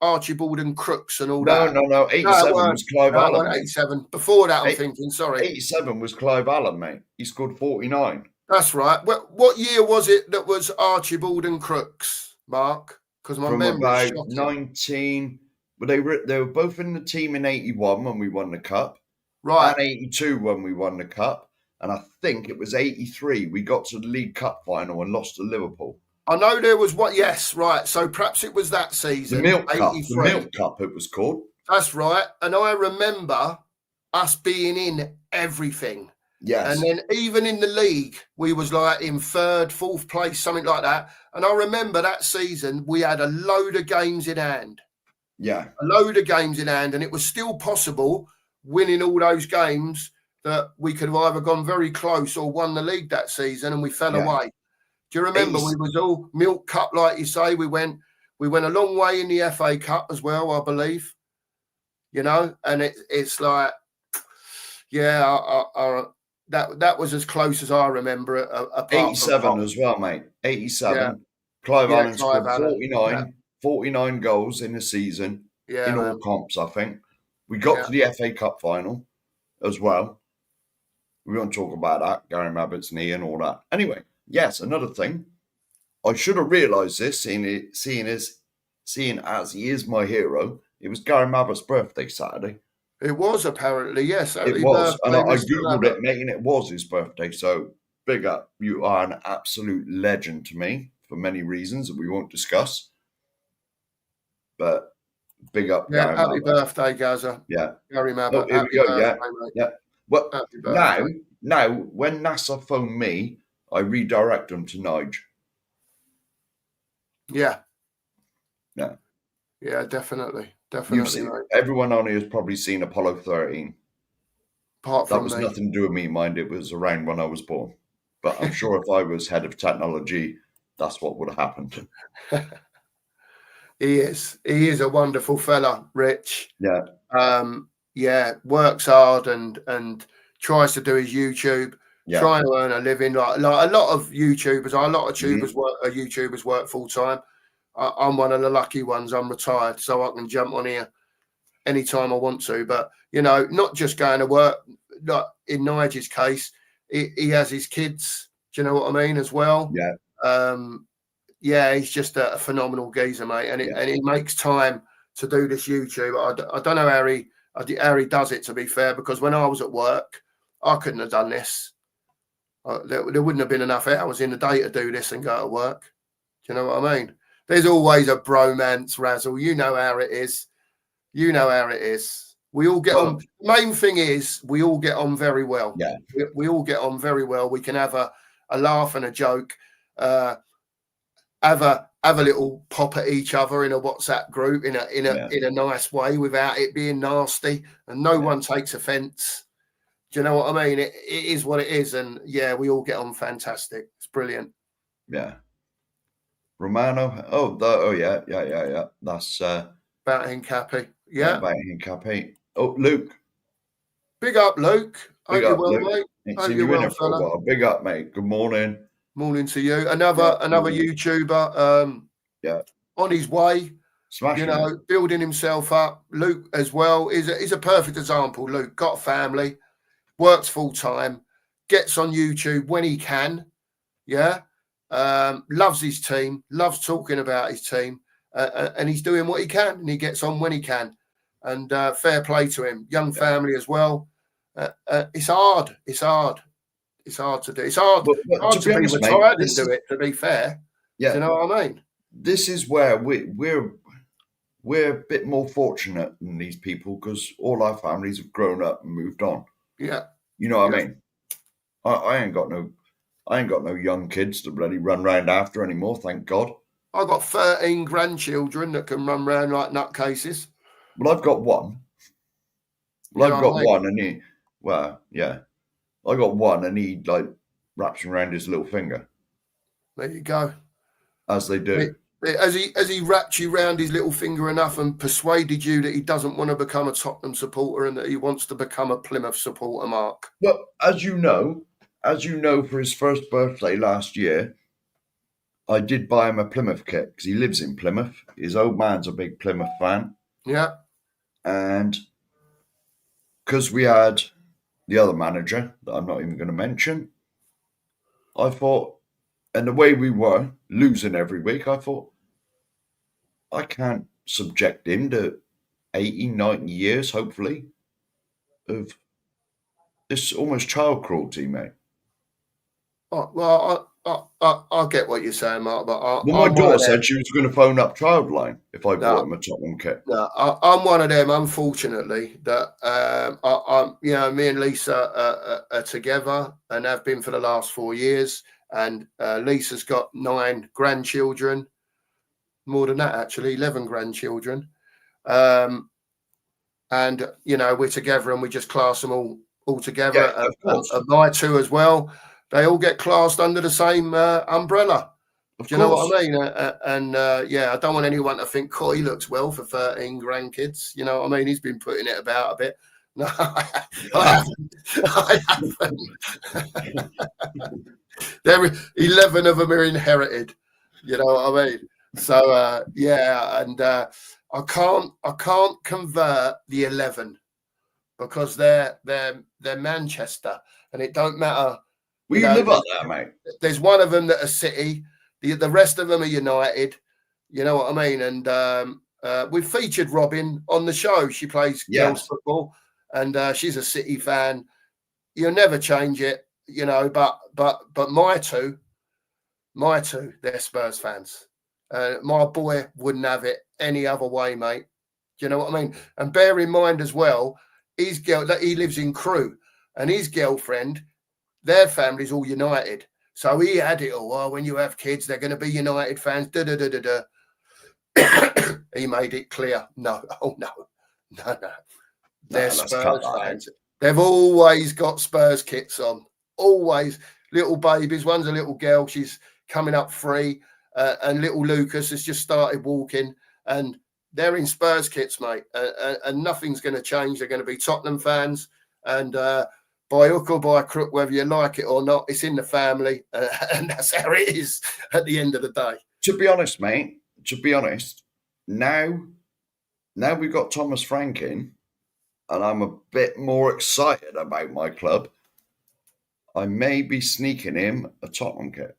Archibald and Crooks and all that. No. 87 was Clive Allen. 87. Before that, I'm thinking, sorry. 87 was Clive Allen, mate. He scored 49. That's right. What year was it that was Archibald and Crooks, Mark? Because my memory about 19. But they were both in the team in 81 when we won the cup. Right. And 82 when we won the cup. And I think it was 83. We got to the League Cup final and lost to Liverpool. I know there was what. Yes, right. So perhaps it was that season. The Milk Cup. The Milk Cup, it was called. That's right. And I remember us being in everything. Yes. And then even in the league, we was like in third, fourth place, something like that. And I remember that season, we had a load of games in hand. Yeah. A load of games in hand. And it was still possible, winning all those games, that we could have either gone very close or won the league that season, and we fell away. Do you remember we was all Milk Cup, like you say? We went a long way in the FA Cup as well, I believe. And it's like, that was as close as I remember it. 87 as well, mate. 87. Yeah. Clive Allen scored 49 goals in the season in all comps, I think. We got to the FA Cup final as well. We won't talk about that, Gary Mabbitt's knee and all that. Anyway, yes, another thing. I should have realised this, seeing as he is my hero. It was Gary Mabbitt's birthday Saturday. It was apparently, yes. It was, and I googled it, mate, and it was his birthday. So big up! You are an absolute legend to me for many reasons that we won't discuss. But big up, Gary happy Mabbott. birthday, Gaza. Yeah, Gary Mabbott. Here we go. Birthday, yeah. Well, now, when NASA phone me, I redirect them to Nige. Yeah, definitely. Everyone on here has probably seen Apollo 13. Apart from that was nothing to do with me, mind. It was around when I was born. But I'm sure if I was head of technology, that's what would have happened. He is a wonderful fella, Rich. Yeah. Works hard and tries to do his YouTube. Yeah. Trying to earn a living, like a lot of YouTubers. A lot of YouTubers work full time. I'm one of the lucky ones. I'm retired, so I can jump on here anytime I want to. But not just going to work. Like in Nigel's case, he has his kids. Do you know what I mean? As well. Yeah. He's just a phenomenal geezer, mate, and he makes time to do this YouTube. I don't know how how he does it, to be fair, because when I was at work, I couldn't have done this. There wouldn't have been enough hours in the day to do this and go to work. Do you know what I mean? There's always a bromance, Razzle. You know how it is. You know how it is. We all get on. The main thing is we all get on very well. Yeah. We all get on very well. We can have a laugh and a joke, have a little pop at each other in a WhatsApp group in a nice way without it being nasty, and no one takes offence. Do you know what I mean? It is what it is, and we all get on fantastic. It's brilliant. Yeah. Romano. Oh, yeah. That's Batting Cappy. Yeah. Batting Cappy. Oh, Luke. Big up, Luke. Big Hope up, you're well, Luke. mate. Hope you're well, fella. Big up, mate. Good morning. Morning to you. Another YouTuber. On his way. Smashing. Building himself up. Luke as well is a perfect example. Luke got a family, works full time, gets on YouTube when he can. Yeah. Loves his team, loves talking about his team, and he's doing what he can, and he gets on when he can. And fair play to him. Young family as well. It's hard. It's hard to do. It's hard to be retired and do it, to be fair. Yeah. Do you know what I mean? This is where we're a bit more fortunate than these people, because all our families have grown up and moved on. Yeah. You know what I mean? I ain't got no young kids to bloody run round after anymore, thank God. I've got 13 grandchildren that can run round like nutcases. Well, I've got one. Well, I've got one, and I got one, and he like wraps around his little finger. There you go. As they do. Has he wrapped you round his little finger enough and persuaded you that he doesn't want to become a Tottenham supporter and that he wants to become a Plymouth supporter, Mark? Well, as you know, for his first birthday last year, I did buy him a Plymouth kit because he lives in Plymouth. His old man's a big Plymouth fan. Yeah. And because we had the other manager that I'm not even going to mention, I thought, and the way we were losing every week, I thought, I can't subject him to 80, 90 years, hopefully, of this almost child cruelty, mate. Oh, well, I get what you're saying, Mark, but my daughter said she was going to phone up Childline if I bought him a Tottenham kit. No, I'm one of them, unfortunately, that me and Lisa are together and have been for the last 4 years. And Lisa's got 9 grandchildren, more than that, actually, 11 grandchildren. And, we're together and we just class them all together. Yeah, and my 2 as well. They all get classed under the same umbrella. Do you know what I mean? I don't want anyone to think, he looks well for 13 grandkids. You know what I mean? He's been putting it about a bit. No, I haven't. 11 of them are inherited. You know what I mean? So I can't convert the 11 because they're Manchester, and it don't matter. Well, you live up there, mate. There's one of them that are City. The rest of them are United. You know what I mean? And we've featured Robin on the show. She plays girls football, and she's a City fan. You'll never change it, But my two, they're Spurs fans. My boy wouldn't have it any other way, mate. Do you know what I mean? And bear in mind as well, that he lives in Crewe, and his girlfriend, their family's all United. So he had it all. Well, when you have kids, they're going to be United fans. He made it clear. No. They're Spurs fans. They've always got Spurs kits on. Always. Little babies. One's a little girl. She's coming up 3. And little Lucas has just started walking. And they're in Spurs kits, mate. And nothing's going to change. They're going to be Tottenham fans. And by hook or by crook, whether you like it or not, it's in the family. And that's how it is at the end of the day. To be honest, mate, now we've got Thomas Frank in, and I'm a bit more excited about my club. I may be sneaking him a Tottenham kit.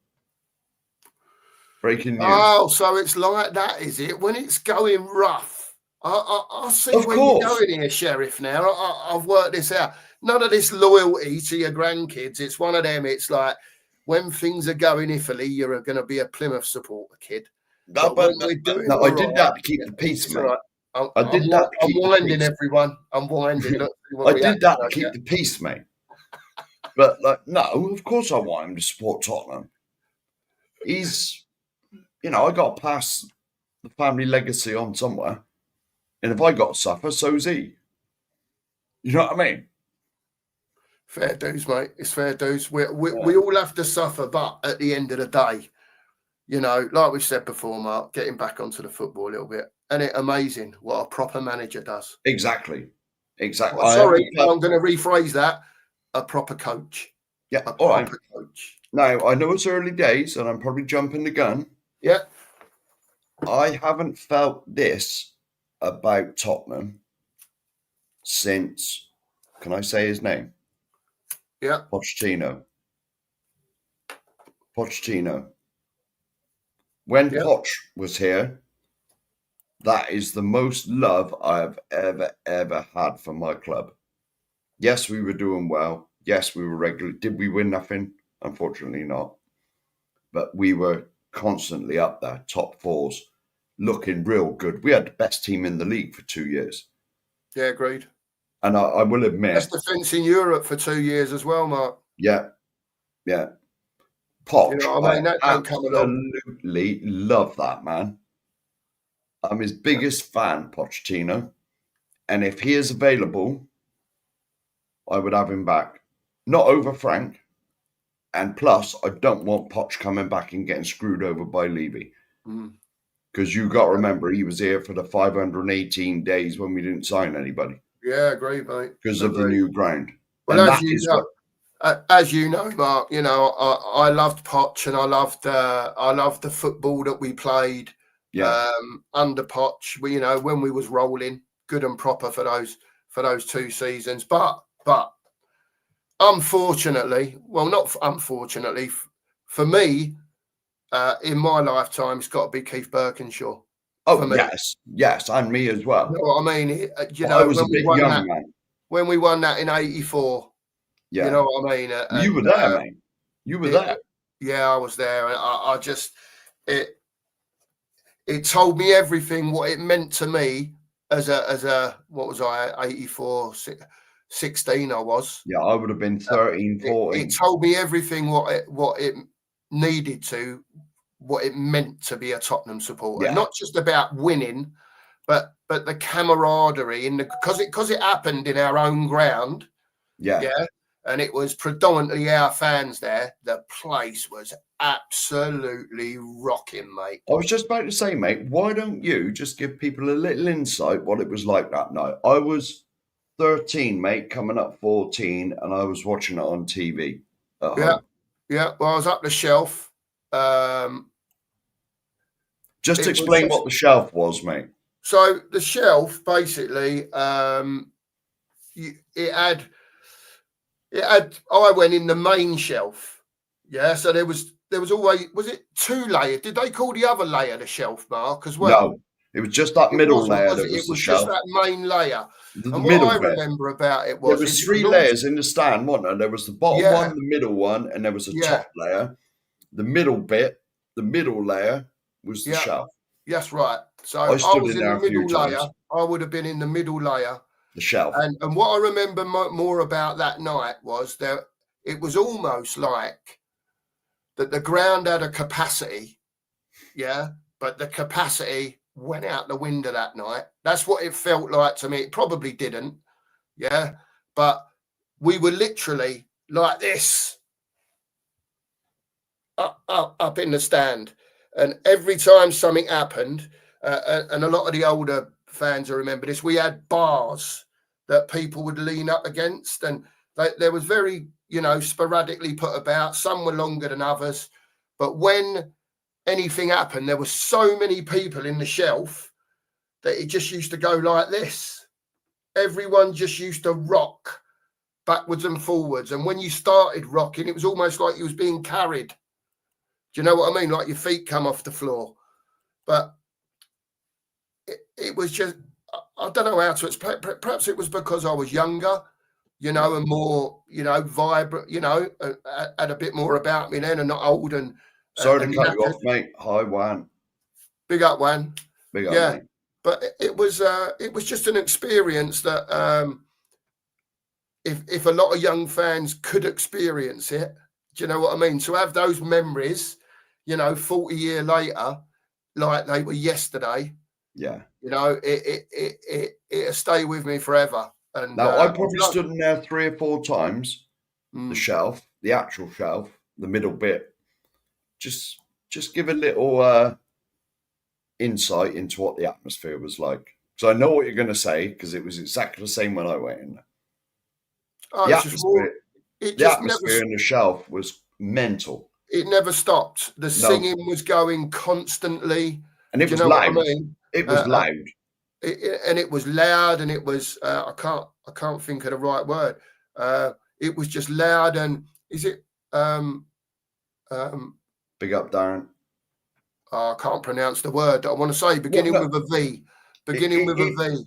Breaking news. Oh, so it's like that, is it? When it's going rough, I see Of where you're course. going here, Sheriff. Now I've worked this out. None of this loyalty to your grandkids. It's one of them. It's like when things are going iffily, you're going to be a Plymouth supporter, kid. No, But when we're doing no, I all did right, that to keep the peace, it's mate. all right. I did that to I'm keep the winding peace. everyone. I'm winding. Look, see what I reaction did that to I keep get. the peace, mate. But like, no, of course I want him to support Tottenham. He's, I got to pass the family legacy on somewhere, and if I got to suffer, so's he. You know what I mean? Fair dues, mate. It's fair dues. We all have to suffer, but at the end of the day, like we said before, Mark, getting back onto the football a little bit, and it's amazing what a proper manager does. Exactly. Oh, sorry, I'm going to rephrase that. A proper coach. Yeah, a all proper right. coach. Now, I know it's early days, and I'm probably jumping the gun. Yeah. I haven't felt this about Tottenham since, can I say his name? Yeah. Pochettino. When Poch was here, that is the most love I've ever had for my club. Yes, we were doing well. Yes, we were regular. Did we win nothing? Unfortunately not. But we were constantly up there, top fours, looking real good. We had the best team in the league for 2 years. Yeah, agreed. And I will admit, best defence in Europe for 2 years as well, Mark. Yeah. Poch, That I don't come along. absolutely love that man. I'm his biggest fan, Pochettino. And if he is available, I would have him back. Not over Frank. And plus, I don't want Poch coming back and getting screwed over by Levy. Because you got to remember, he was here for the 518 days when we didn't sign anybody. Yeah, agreed, mate. Because of the new ground. Well, as you know, Mark, I loved Poch, and I loved the football that we played. Yeah. Under Poch, when we was rolling, good and proper for those 2 seasons. But unfortunately, well, not unfortunately, for me, in my lifetime, it's got to be Keith Birkinshaw. Oh, yes, and me as well. You know what I mean? I was a bit young, man. When we won that in '84, you know what I mean? You were there, mate. You were there. Yeah, I was there. I just, it told me everything, what it meant to me as a what was I, 84, 16 I was. Yeah, I would have been 13, 14. It told me everything, what it needed to, what it meant to be a Tottenham supporter. Not just about winning, but the camaraderie, because it happened in our own ground. Yeah. And it was predominantly our fans there. The place was absolutely rocking, mate. I was just about to say, mate, why don't you just give people a little insight what it was like that night? I was 13, mate, coming up 14, and I was watching it on TV at home. Yeah. Well, I was up the shelf. Just explain what the shelf was, mate. So the shelf, basically, it had. I went in the main shelf. Yeah, so there was always, was it 2 layers? Did they call the other layer the shelf, Mark, as well? No, it was just that middle layer that was the shelf. Just that main layer. The middle bit. What I remember about it was there was 3 layers in the stand, wasn't there? There was the bottom one, the middle one, and there was a top layer. The middle bit, the middle layer was the shelf. That's right. So I was in the middle layer. I would have been in the middle layer. The shelf. And what I remember more about that night was it was almost like that the ground had a capacity, but the capacity went out the window that night. That's what it felt like to me. It probably didn't, but we were literally like this, up in the stand. And every time something happened, and a lot of the older fans will remember this, we had bars that people would lean up against, and there was very, sporadically put about. Some were longer than others, but when anything happened, there were so many people in the shelf that it just used to go like this. Everyone just used to rock backwards and forwards, and when you started rocking, it was almost like you was being carried. Do you know what I mean? Like your feet come off the floor. But it was just, I don't know how to explain. Perhaps it was because I was younger, you know, and more, you know, vibrant, you know, had a bit more about me then, and not old and Sorry and to cut you knackered. off, mate. Hi, Juan. Big up, Wan. Big up, Yeah, mate. but it was just an experience that if a lot of young fans could experience it, do you know what I mean? To have those memories, you know, 40 years later, like they were yesterday. Yeah. You know, it'll stay with me forever. And Now, I probably stood in there 3 or 4 times. The shelf, the actual shelf, the middle bit. Just give a little insight into what the atmosphere was like. Because I know what you're going to say, because it was exactly the same when I went in there. Oh, The it's just more. the atmosphere in the shelf was mental. It never stopped. The singing was going constantly. And it Do you was know loud. what I mean? It was loud. And it was loud, and it was I can't think of the right word. It was just loud, and is it Big up, Darren. I can't pronounce the word I want to say, beginning with a V. Beginning with a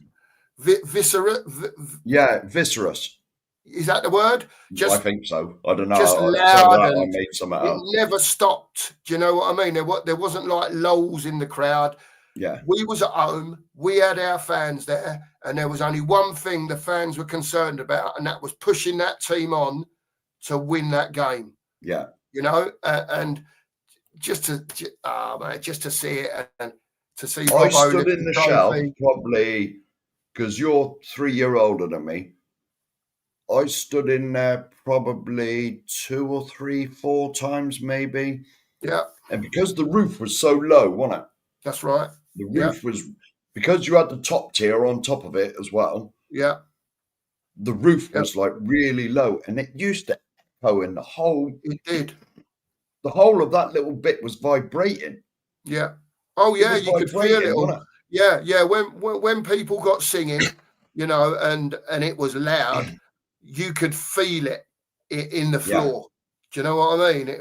V. Viscera. Yeah, viscerous. Is that the word? I think so. I don't know. Just loud, and I made something it up. never stopped. Do you know what I mean? There wasn't like lulls in the crowd. Yeah. We was at home. We had our fans there, and there was only one thing the fans were concerned about, and that was pushing that team on to win that game. Yeah. You know, and just to see it, and to see Rob I stood in the shelf probably because you're 3 years older than me. I stood in there probably 2 or 3, 4 times maybe. Yeah. And because the roof was so low, wasn't it? That's right. The roof was, because you had the top tier on top of it as well. Yeah. The roof was like really low, and it used to echo in the whole. It did. The whole of that little bit was vibrating. Yeah. Oh yeah, you could feel it all. Yeah, yeah. When people got singing, you know, and it was loud, you could feel it in the floor. Do you know what I mean?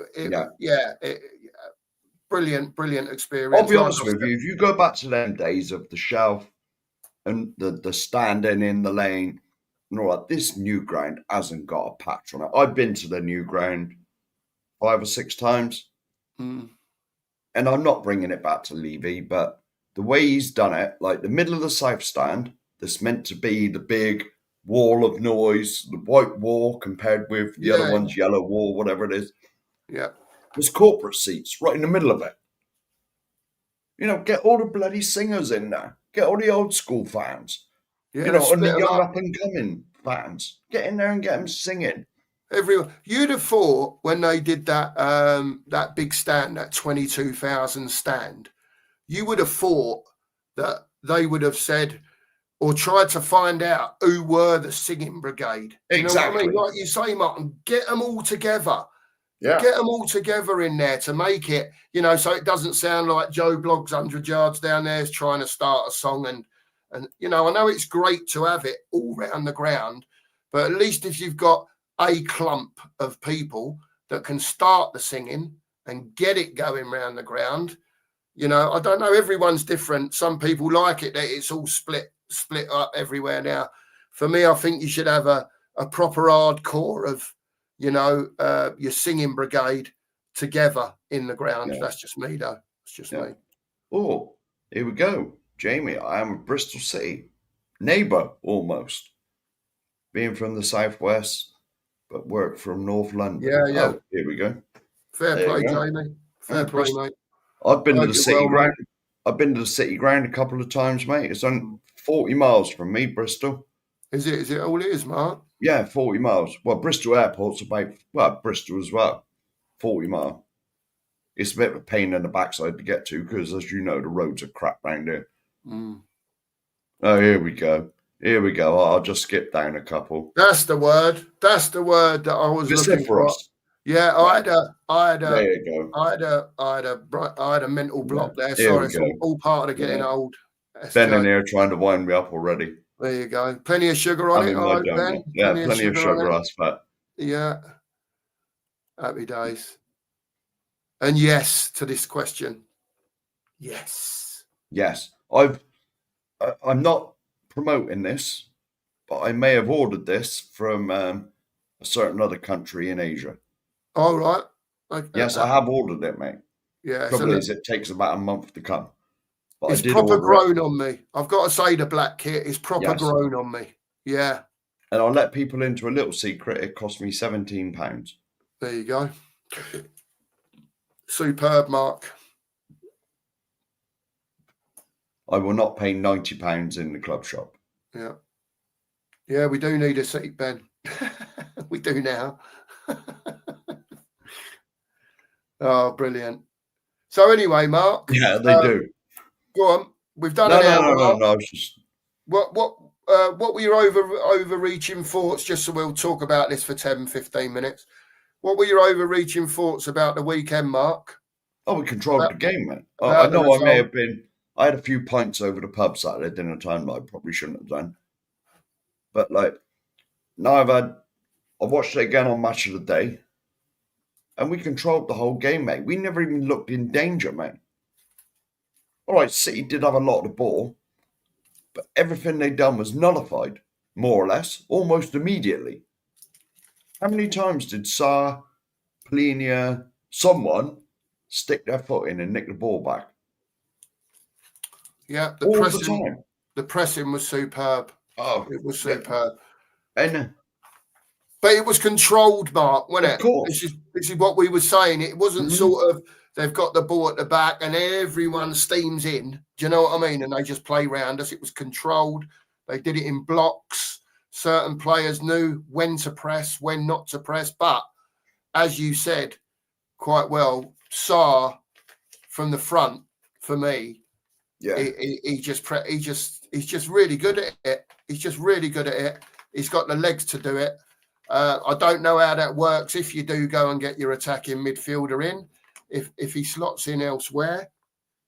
Brilliant experience. I'll be honest with you. If you go back to them days of the shelf and the standing in the lane, and all that, this new ground hasn't got a patch on it. I've been to the new ground 5 or 6 times, and I'm not bringing it back to Levy, but the way he's done it, like the middle of the south stand, that's meant to be the big wall of noise, the white wall compared with the other one's yellow wall, whatever it is. Yeah. There's corporate seats right in the middle of it. You know, get all the bloody singers in there. Get all the old school fans. Yeah, you know, and the young up and coming fans. Get in there and get them singing. Everyone, you'd have thought when they did that big stand, that 22,000 stand, you would have thought that they would have said or tried to find out who were the singing brigade. You know what I mean? Like you say, Martin, get them all together. Yeah. Get them all together in there to make it, you know, so it doesn't sound like Joe Blogg's 100 yards down there is trying to start a song. And you know, I know it's great to have it all round the ground, but at least if you've got a clump of people that can start the singing and get it going round the ground, you know, I don't know, everyone's different. Some people like it that it's all split up everywhere now. For me, I think you should have a proper hardcore of, you know, your singing brigade together in the ground. Yeah. That's just me, though. It's just me. Oh, here we go. Jamie, I am a Bristol City neighbour almost. Being from the southwest, but work from North London. Yeah. Oh, here we go. Fair play, Jamie. Fair play, mate. I've been to the city ground. I've been to the city ground a couple of times, mate. It's only 40 miles from me, Bristol. Is it all it is, Mark? Yeah, 40 miles. Well, Bristol Airport's about, well, Bristol as well, 40 miles. It's a bit of a pain in the backside to get to because, as you know, the roads are crap round here. Oh, here we go. Here we go. I'll just skip down a couple. That's the word. That's the word that I was looking for. Yeah, I had a mental block there. Sorry, it's all part of getting old. Ben in here trying to wind me up already. There you go. Plenty of sugar on it, Ben. Yeah, plenty of sugar, I expect. Yeah. Happy days. And yes to this question. Yes. Yes. I'm not promoting this, but I may have ordered this from a certain other country in Asia. All right. Yes, I have ordered it, mate. Yeah. Trouble is, it takes about a month to come. But it's I did proper order grown it. on me. I've got to say the black kit is proper grown on me. Yeah. And I'll let people into a little secret. It cost me £17. There you go. Superb, Mark. I will not pay £90 in the club shop. Yeah. Yeah, we do need a seat, Ben. We do now. Oh, brilliant. So anyway, Mark. Yeah, they do. Go on. We've done an hour. No. I was just... What were your overreaching thoughts, just so we'll talk about this for 10, 15 minutes. What were your overreaching thoughts about the weekend, Mark? Oh, we controlled the game, man. I know I may have been... I had a few pints over the pub Saturday dinner time that I probably shouldn't have done. But, now I watched it again on Match of the Day, and we controlled the whole game, mate. We never even looked in danger, mate. All right, City did have a lot of the ball, but everything they'd done was nullified, more or less, almost immediately. How many times did Sarr, Plenia, someone stick their foot in and nick the ball back? Yeah, all the time. The pressing was superb. Oh, it was superb. And but it was controlled, Mark, wasn't it? Of course. This is what we were saying. It wasn't sort of they've got the ball at the back and everyone steams in. Do you know what I mean? And they just play round us. It was controlled. They did it in blocks. Certain players knew when to press, when not to press. But as you said quite well, Sarr from the front for me. Yeah, he's just really good at it. He's just really good at it. He's got the legs to do it. I don't know how that works if you do go and get your attacking midfielder in, if he slots in elsewhere.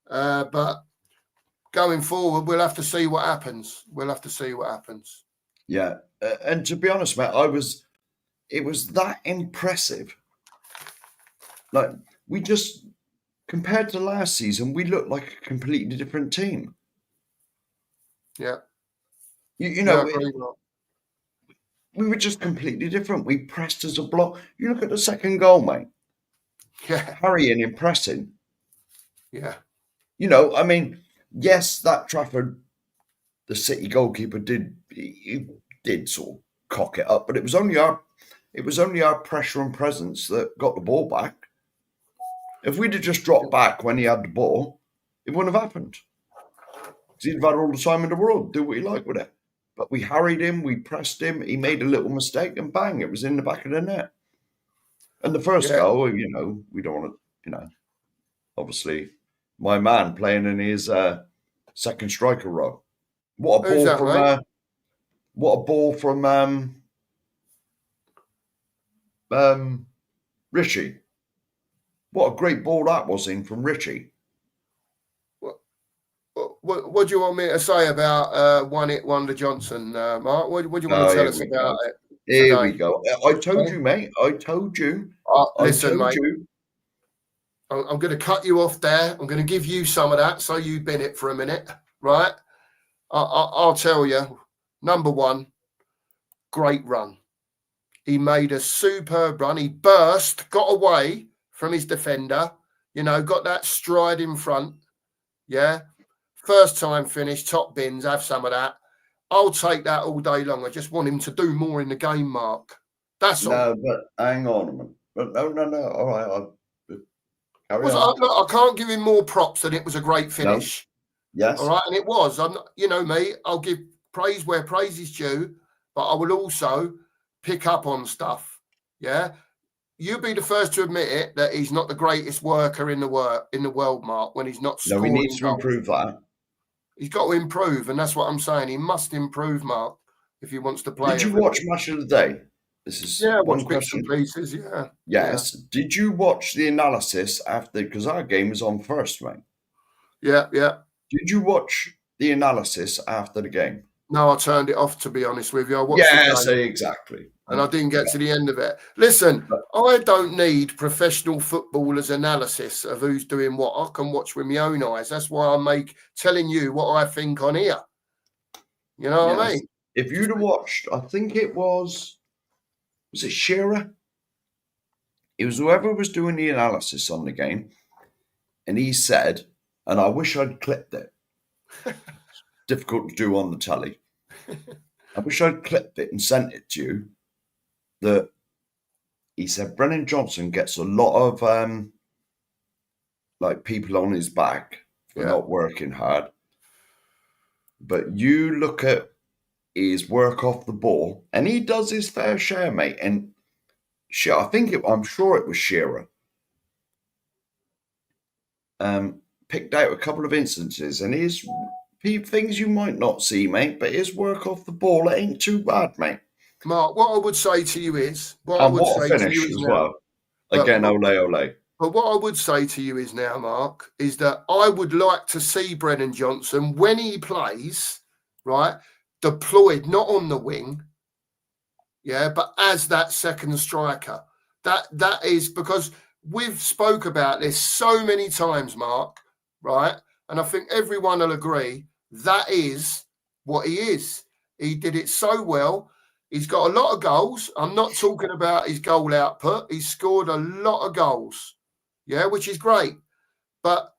But going forward, we'll have to see what happens. Yeah, and to be honest, mate, it was that impressive. We just, compared to last season, we looked like a completely different team. Yeah. You know, we were just completely different. We pressed as a block. You look at the second goal, mate. Yeah. Harrying and pressing. Yeah. You know, I mean, yes, that Trafford, the City goalkeeper did sort of cock it up, but it was only our pressure and presence that got the ball back. If we'd have just dropped back when he had the ball, it wouldn't have happened. Because he'd have had all the time in the world, do what he liked with it. But we harried him, we pressed him, he made a little mistake, and bang, it was in the back of the net. And the first goal, you know, we don't want to, you know, obviously, my man playing in his second striker role. What a ball from Richie. What a great ball that was in from Richie. What do you want me to say about One Hit Wonder Johnson, Mark? What do you want to tell us about it? Here we go. I told you, mate. I told you. Listen, mate. I'm going to cut you off there. I'm going to give you some of that so you bin it for a minute, right? I'll tell you. Number one, great run. He made a superb run. He burst, got away from his defender, you know, got that stride in front. Yeah. First time finish, top bins, have some of that. I'll take that all day long. I just want him to do more in the game, Mark. That's all. No, but hang on a minute. But no. All right. I can't give him more props than it was a great finish. No. Yes. All right. And it was. I'm not, you know me, I'll give praise where praise is due, but I will also pick up on stuff. Yeah. You'll be the first to admit it that he's not the greatest worker in the world, Mark, when he's not scoring. No, he needs to improve that. He's got to improve, and that's what I'm saying. He must improve, Mark, if he wants to play. Did you watch Match of the Day? This is one question. Bits and pieces, yeah. Yes. Yeah. Did you watch the analysis after? Because our game was on first, mate. Yeah. Did you watch the analysis after the game? No, I turned it off, to be honest with you. I watched the game, exactly. And I didn't get to the end of it. Listen, I don't need professional footballers' analysis of who's doing what. I can watch with my own eyes. That's why I'm telling you what I think on here. You know what I mean? If you'd have watched, I think it was it Shearer? It was whoever was doing the analysis on the game, and he said, and I wish I'd clipped it. Difficult to do on the telly. I wish I'd clipped it and sent it to you. That he said Brennan Johnson gets a lot of like people on his back for not working hard. But you look at his work off the ball, and he does his fair share, mate. And shit, I'm sure it was Shearer. Picked out a couple of instances, and his things you might not see, mate, but his work off the ball, it ain't too bad, mate. Mark, what I would say to you is, what a finish as well. Again, ole. But what I would say to you is now, Mark, is that I would like to see Brennan Johnson, when he plays, right, deployed, not on the wing, but as that second striker. That is because we've spoke about this so many times, Mark, right? And I think everyone will agree that is what he is. He did it so well. He's got a lot of goals. I'm not talking about his goal output. He's scored a lot of goals, which is great. But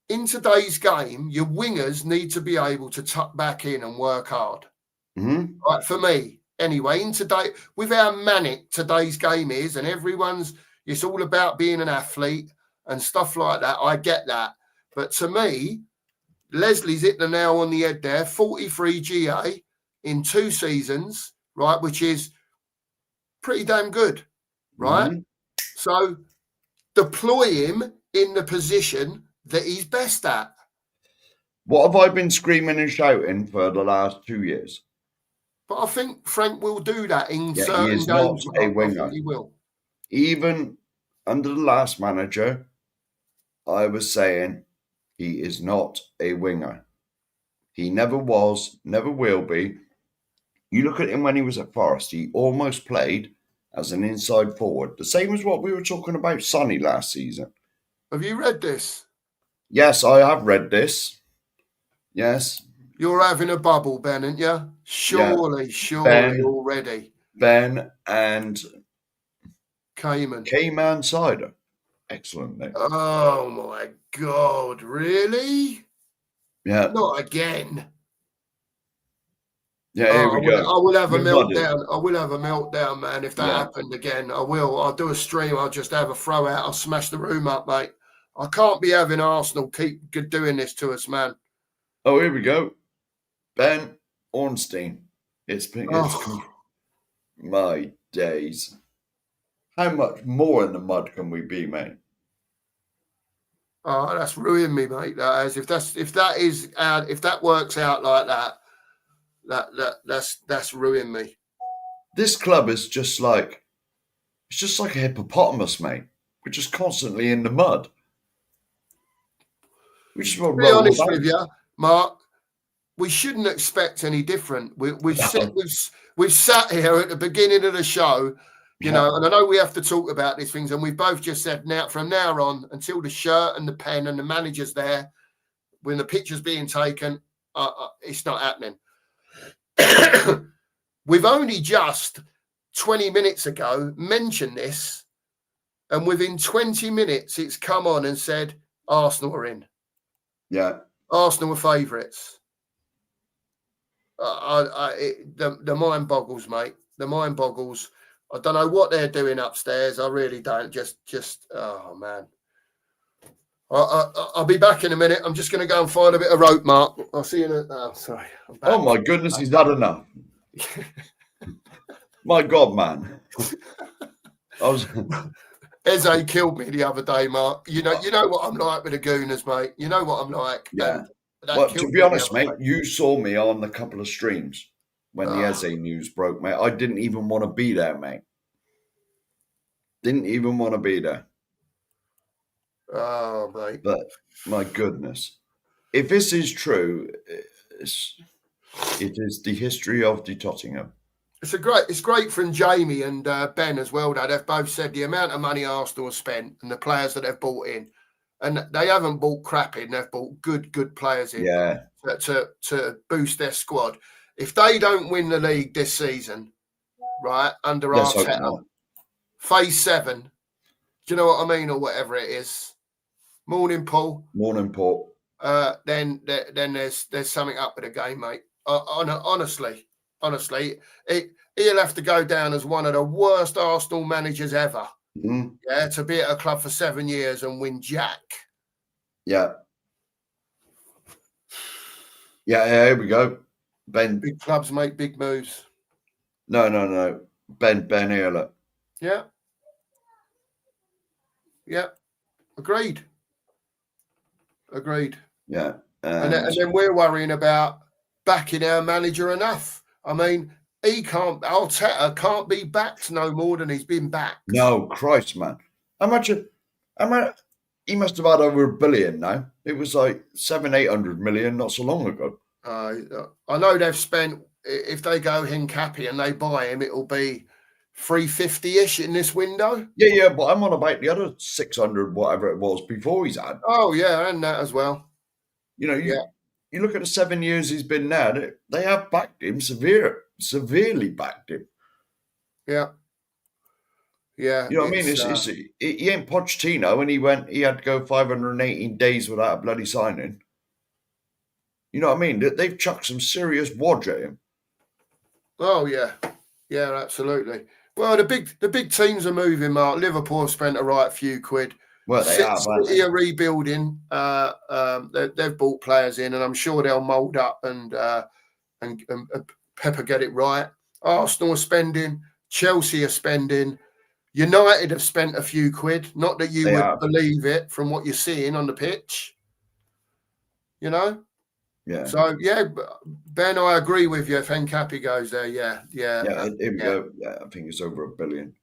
in today's game, your wingers need to be able to tuck back in and work hard. Mm-hmm. Right, for me, anyway, in today, with how manic today's game is, and it's all about being an athlete and stuff like that. I get that. But to me, Leslie's hit the nail on the head there. 43 GA in 2 seasons, right, which is pretty damn good, right? Mm-hmm. So deploy him in the position that he's best at. What have I been screaming and shouting for the last 2 years? But I think Frank will do that in certain he is games. Not a winger. I think he will. Even under the last manager, I was saying he is not a winger. He never was, never will be. You look at him when he was at Forest, he almost played as an inside forward. The same as what we were talking about Sonny last season. Have you read this? Yes, I have read this. Yes. You're having a bubble, Ben, aren't you? Surely already. Ben and Cayman Cider. Excellent name. Oh my God, really? Yeah. Not again. Yeah, here we go. I will have a meltdown. I will have a meltdown, man. If that happened again, I will. I'll do a stream. I'll just have a throw out. I'll smash the room up, mate. I can't be having Arsenal keep doing this to us, man. Oh, here we go. Ben Ornstein. It's my days. How much more in the mud can we be, mate? Oh, that's ruined me, mate. That is. If that works out like that, that's ruined me. This club is just like a hippopotamus, mate. We're just constantly in the mud. We just want to be honest with you, Mark. We shouldn't expect any different. We've sat here at the beginning of the show, you know, and I know we have to talk about these things, and we've both just said from now on until the shirt and the pen and the manager's there, when the picture's being taken, it's not happening. We've only just 20 minutes ago mentioned this, and within 20 minutes it's come on and said Arsenal are in. Yeah. Arsenal are favourites. The mind boggles, mate. The mind boggles. I don't know what they're doing upstairs. I really don't. Just oh man. I'll be back in a minute. I'm just going to go and find a bit of rope, Mark. I'll see you in a... Oh, sorry. Oh, my goodness, he's had enough. My God, man. Eze killed me the other day, Mark. You know what I'm like with the Gooners, mate. You know what I'm like. Yeah. Well, to be honest, mate, you saw me on a couple of streams when the Eze news broke, mate. I didn't even want to be there, mate. Didn't even want to be there. Oh, mate. But my goodness. If this is true, it is the history of the Tottenham. It's great from Jamie and Ben as well, though. They've both said the amount of money Arsenal have spent and the players that they've bought in. and they haven't bought crap in. They've bought good players in to boost their squad. If they don't win the league this season, right, under Arteta, phase 7, do you know what I mean, or whatever it is? Morning, Paul. Morning, Paul. Then there's something up with the game, mate. Honestly, he'll have to go down as one of the worst Arsenal managers ever. Mm-hmm. Yeah, to be at a club for 7 years and win jack. Yeah. Yeah, here we go. Ben. Big clubs make big moves. No. Ben here, look. Yeah. Agreed. Yeah. And then we're worrying about backing our manager enough. I mean, Arteta can't be backed no more than he's been backed. No, Christ, man. How much? He must have had over $1 billion now. It was like 700-800 million not so long ago. I know they've spent, if they go Hincapi and they buy him, it'll be 350-ish in this window. Yeah, but I'm on about the other 600, whatever it was before he's had. Oh, yeah, and that as well. You know, you look at the 7 years he's been there, they have backed him, severely backed him. Yeah. You know what I mean? He ain't Pochettino, and he had to go 518 days without a bloody signing. You know what I mean? They've chucked some serious wodge at him. Oh, yeah. Yeah, absolutely. Well, the big teams are moving, Mark. Liverpool spent a right few quid. Well, they have. City are rebuilding. They've bought players in, and I'm sure they'll mould up and Pepper get it right. Arsenal are spending. Chelsea are spending. United have spent a few quid. Not that you would believe it from what you're seeing on the pitch. You know? Yeah. So, yeah, Ben, I agree with you. If Hincapi goes there, yeah. Yeah, here we go. Yeah, I think it's over $1 billion.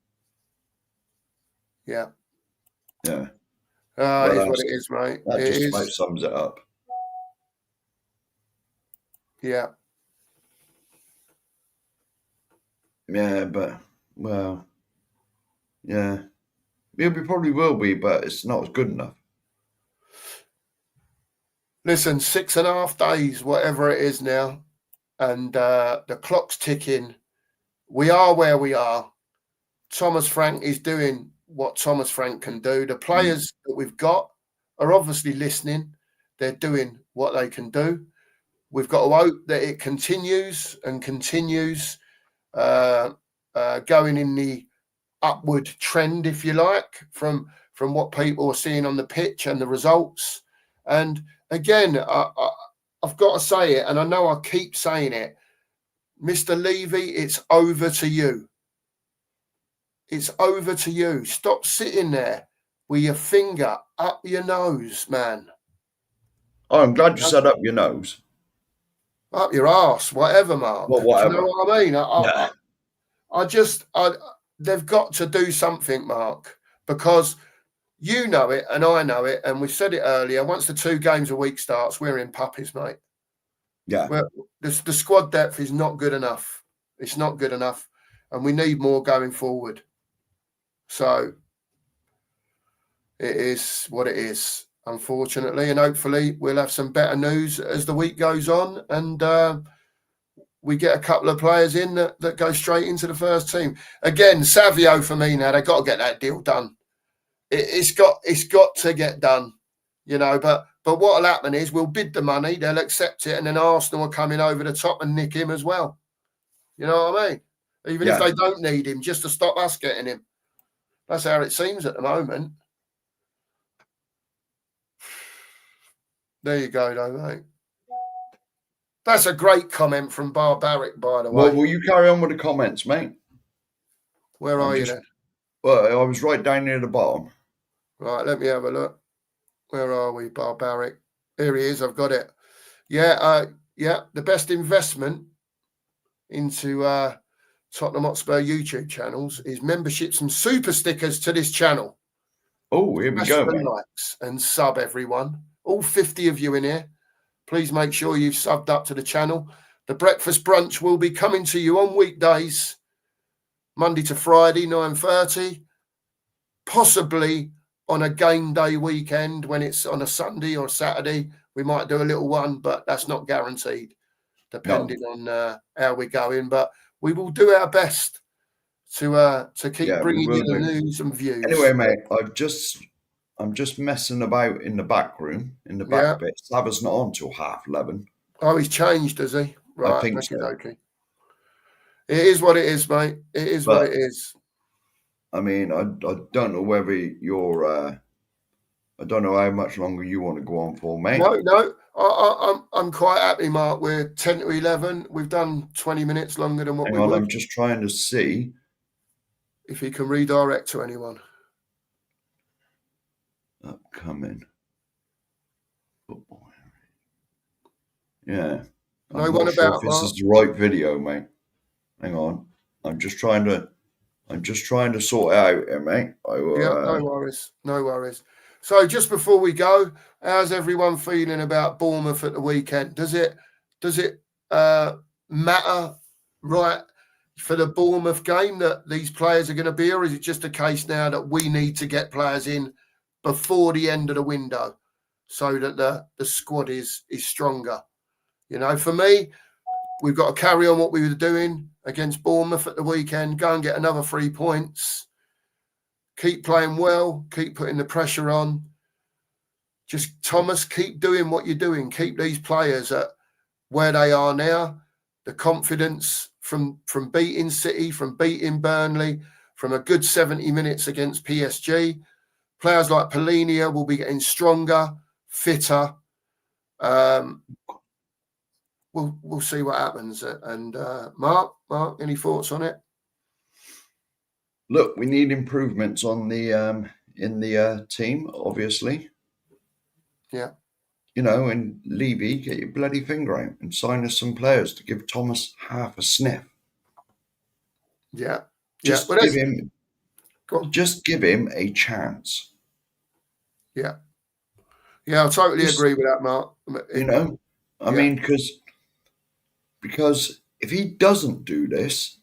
Yeah. Yeah. It is what it is, mate. That just about sums it up. Yeah. Yeah, but, well, yeah. We probably will be, but it's not good enough. Listen, 6.5 days, whatever it is now, and the clock's ticking. We are where we are. Thomas Frank is doing what Thomas Frank can do. The players that we've got are obviously listening. They're doing what they can do. We've got to hope that it continues going in the upward trend, if you like, from what people are seeing on the pitch and the results. And again, I've got to say it, and I know I keep saying it, Mr. Levy, it's over to you. It's over to you. Stop sitting there with your finger up your nose, man. Oh, I'm glad you said up your nose. Up your arse, whatever, Mark. Well, whatever. Do you know what I mean? They've got to do something, Mark, because you know it and I know it, and we said it earlier. Once the 2 games a week starts, we're in puppies, mate. Yeah. The squad depth is not good enough. It's not good enough, and we need more going forward. So it is what it is, unfortunately, and hopefully we'll have some better news as the week goes on, and we get a couple of players in that go straight into the first team. Again, Savio for me now, they've got to get that deal done. It's got to get done, you know, but what'll happen is we'll bid the money, they'll accept it, and then Arsenal are coming over the top and nick him as well. You know what I mean? Even if they don't need him, just to stop us getting him. That's how it seems at the moment. There you go, though, mate. That's a great comment from Barbaric, by the way. Well, will you carry on with the comments, mate? Where are you then? Well, I was right down near the bottom. Right, let me have a look. Where are we, Barbaric? Here he is. I've got it. Yeah, the best investment into Tottenham Hotspur YouTube channels is memberships and super stickers to this channel. Oh, here we go, mate. Likes and sub, everyone. All 50 of you in here. Please make sure you've subbed up to the channel. The breakfast brunch will be coming to you on weekdays, Monday to Friday, 9:30, possibly on a game day weekend, when it's on a Sunday or Saturday, we might do a little one, but that's not guaranteed, depending on how we're going. But we will do our best to keep bringing you the news and views. Anyway, mate, I'm just messing about in the back room, in the back bit. Sava's not on till 11:30. Oh, he's changed, does he? Right, I think so. Okay. It is what it is, mate. It is what it is. I mean, I don't know whether you're. I don't know how much longer you want to go on for, mate. No. I'm quite happy, Mark. We're 10 to 11. We've done 20 minutes longer than what we would. I'm just trying to see if he can redirect to anyone. Upcoming football. Yeah. I'm not sure if this is the right video, mate. Hang on. I'm just trying to sort it out here, mate. No worries. So just before we go, how's everyone feeling about Bournemouth at the weekend? Does it matter, right, for the Bournemouth game that these players are going to be, or is it just a case now that we need to get players in before the end of the window so that the squad is stronger? You know, for me, we've got to carry on what we were doing against Bournemouth at the weekend, go and get another 3 points, keep playing well, keep putting the pressure on. Just, Thomas, keep doing what you're doing. Keep these players at where they are now. The confidence from beating City, from beating Burnley, from a good 70 minutes against PSG. Players like Polinia will be getting stronger, fitter. We'll see what happens. And Mark, any thoughts on it? Look, we need improvements on the in the team, obviously. Yeah. You know, and Levy, get your bloody finger out and sign us some players to give Thomas half a sniff. Yeah. Just give him a chance. Yeah. Yeah, I totally agree with that, Mark. You know, I mean, because if he doesn't do this,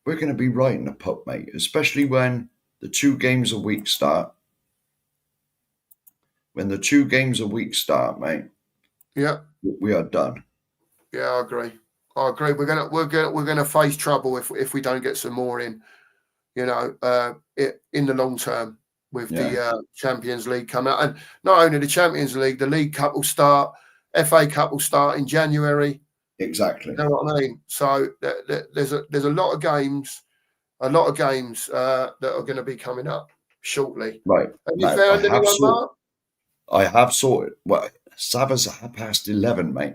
we're going to be right in the pup, mate, especially when the 2 games a week start. When the 2 games a week start, mate. Yeah. We are done. Yeah, I agree. We're gonna face trouble if we don't get some more in, you know, in the long term with the Champions League coming out. And not only the Champions League, the League Cup will start, FA Cup will start in January. Exactly. You know what I mean? So there's a lot of games, that are going to be coming up shortly. Right. Have you found anyone, Mark? I have sorted. Well, Sava's 11:30, mate.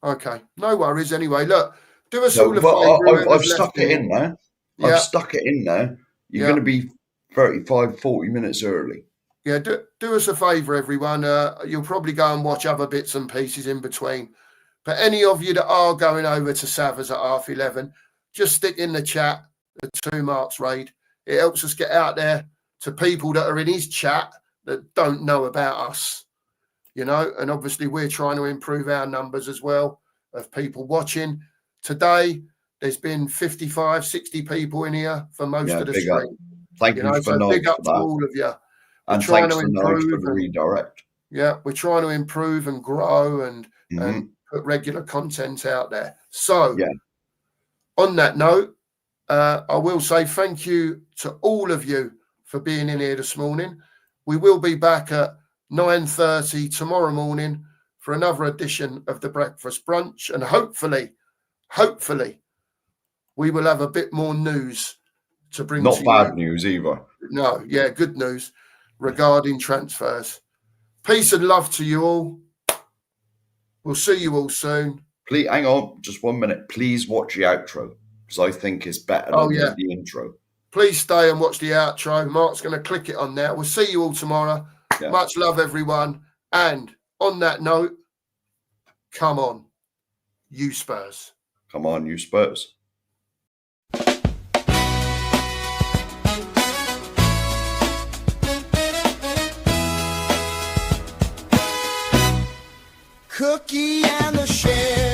Okay, no worries. Anyway, look, do us all a favour. I've stuck it in there. Yeah. I've stuck it in there. You're going to be 35, 40 minutes early. Yeah, do us a favour, everyone. You'll probably go and watch other bits and pieces in between. But any of you that are going over to Sava's at 11:30, just stick in the chat the 2 Marks raid. It helps us get out there to people that are in his chat that don't know about us, you know. And obviously we're trying to improve our numbers as well of people watching. Today, there's been 55, 60 people in here for most of the stream. Thank you for big up to all of you. And thanks for the redirect. Yeah, we're trying to improve and grow and put regular content out there. So, on that note, I will say thank you to all of you for being in here this morning. We will be back at 9:30 tomorrow morning for another edition of the Breakfast Brunch. And hopefully, we will have a bit more news to bring to you. Not bad news either. No, good news regarding transfers. Peace and love to you all. We'll see you all soon. Please, hang on, just 1 minute. Please watch the outro because I think it's better than the intro. Please stay and watch the outro. Mark's going to click it on now. We'll see you all tomorrow. Yeah. Much love, everyone. And on that note, come on, you Spurs. Come on, you Spurs. Cookie and the share.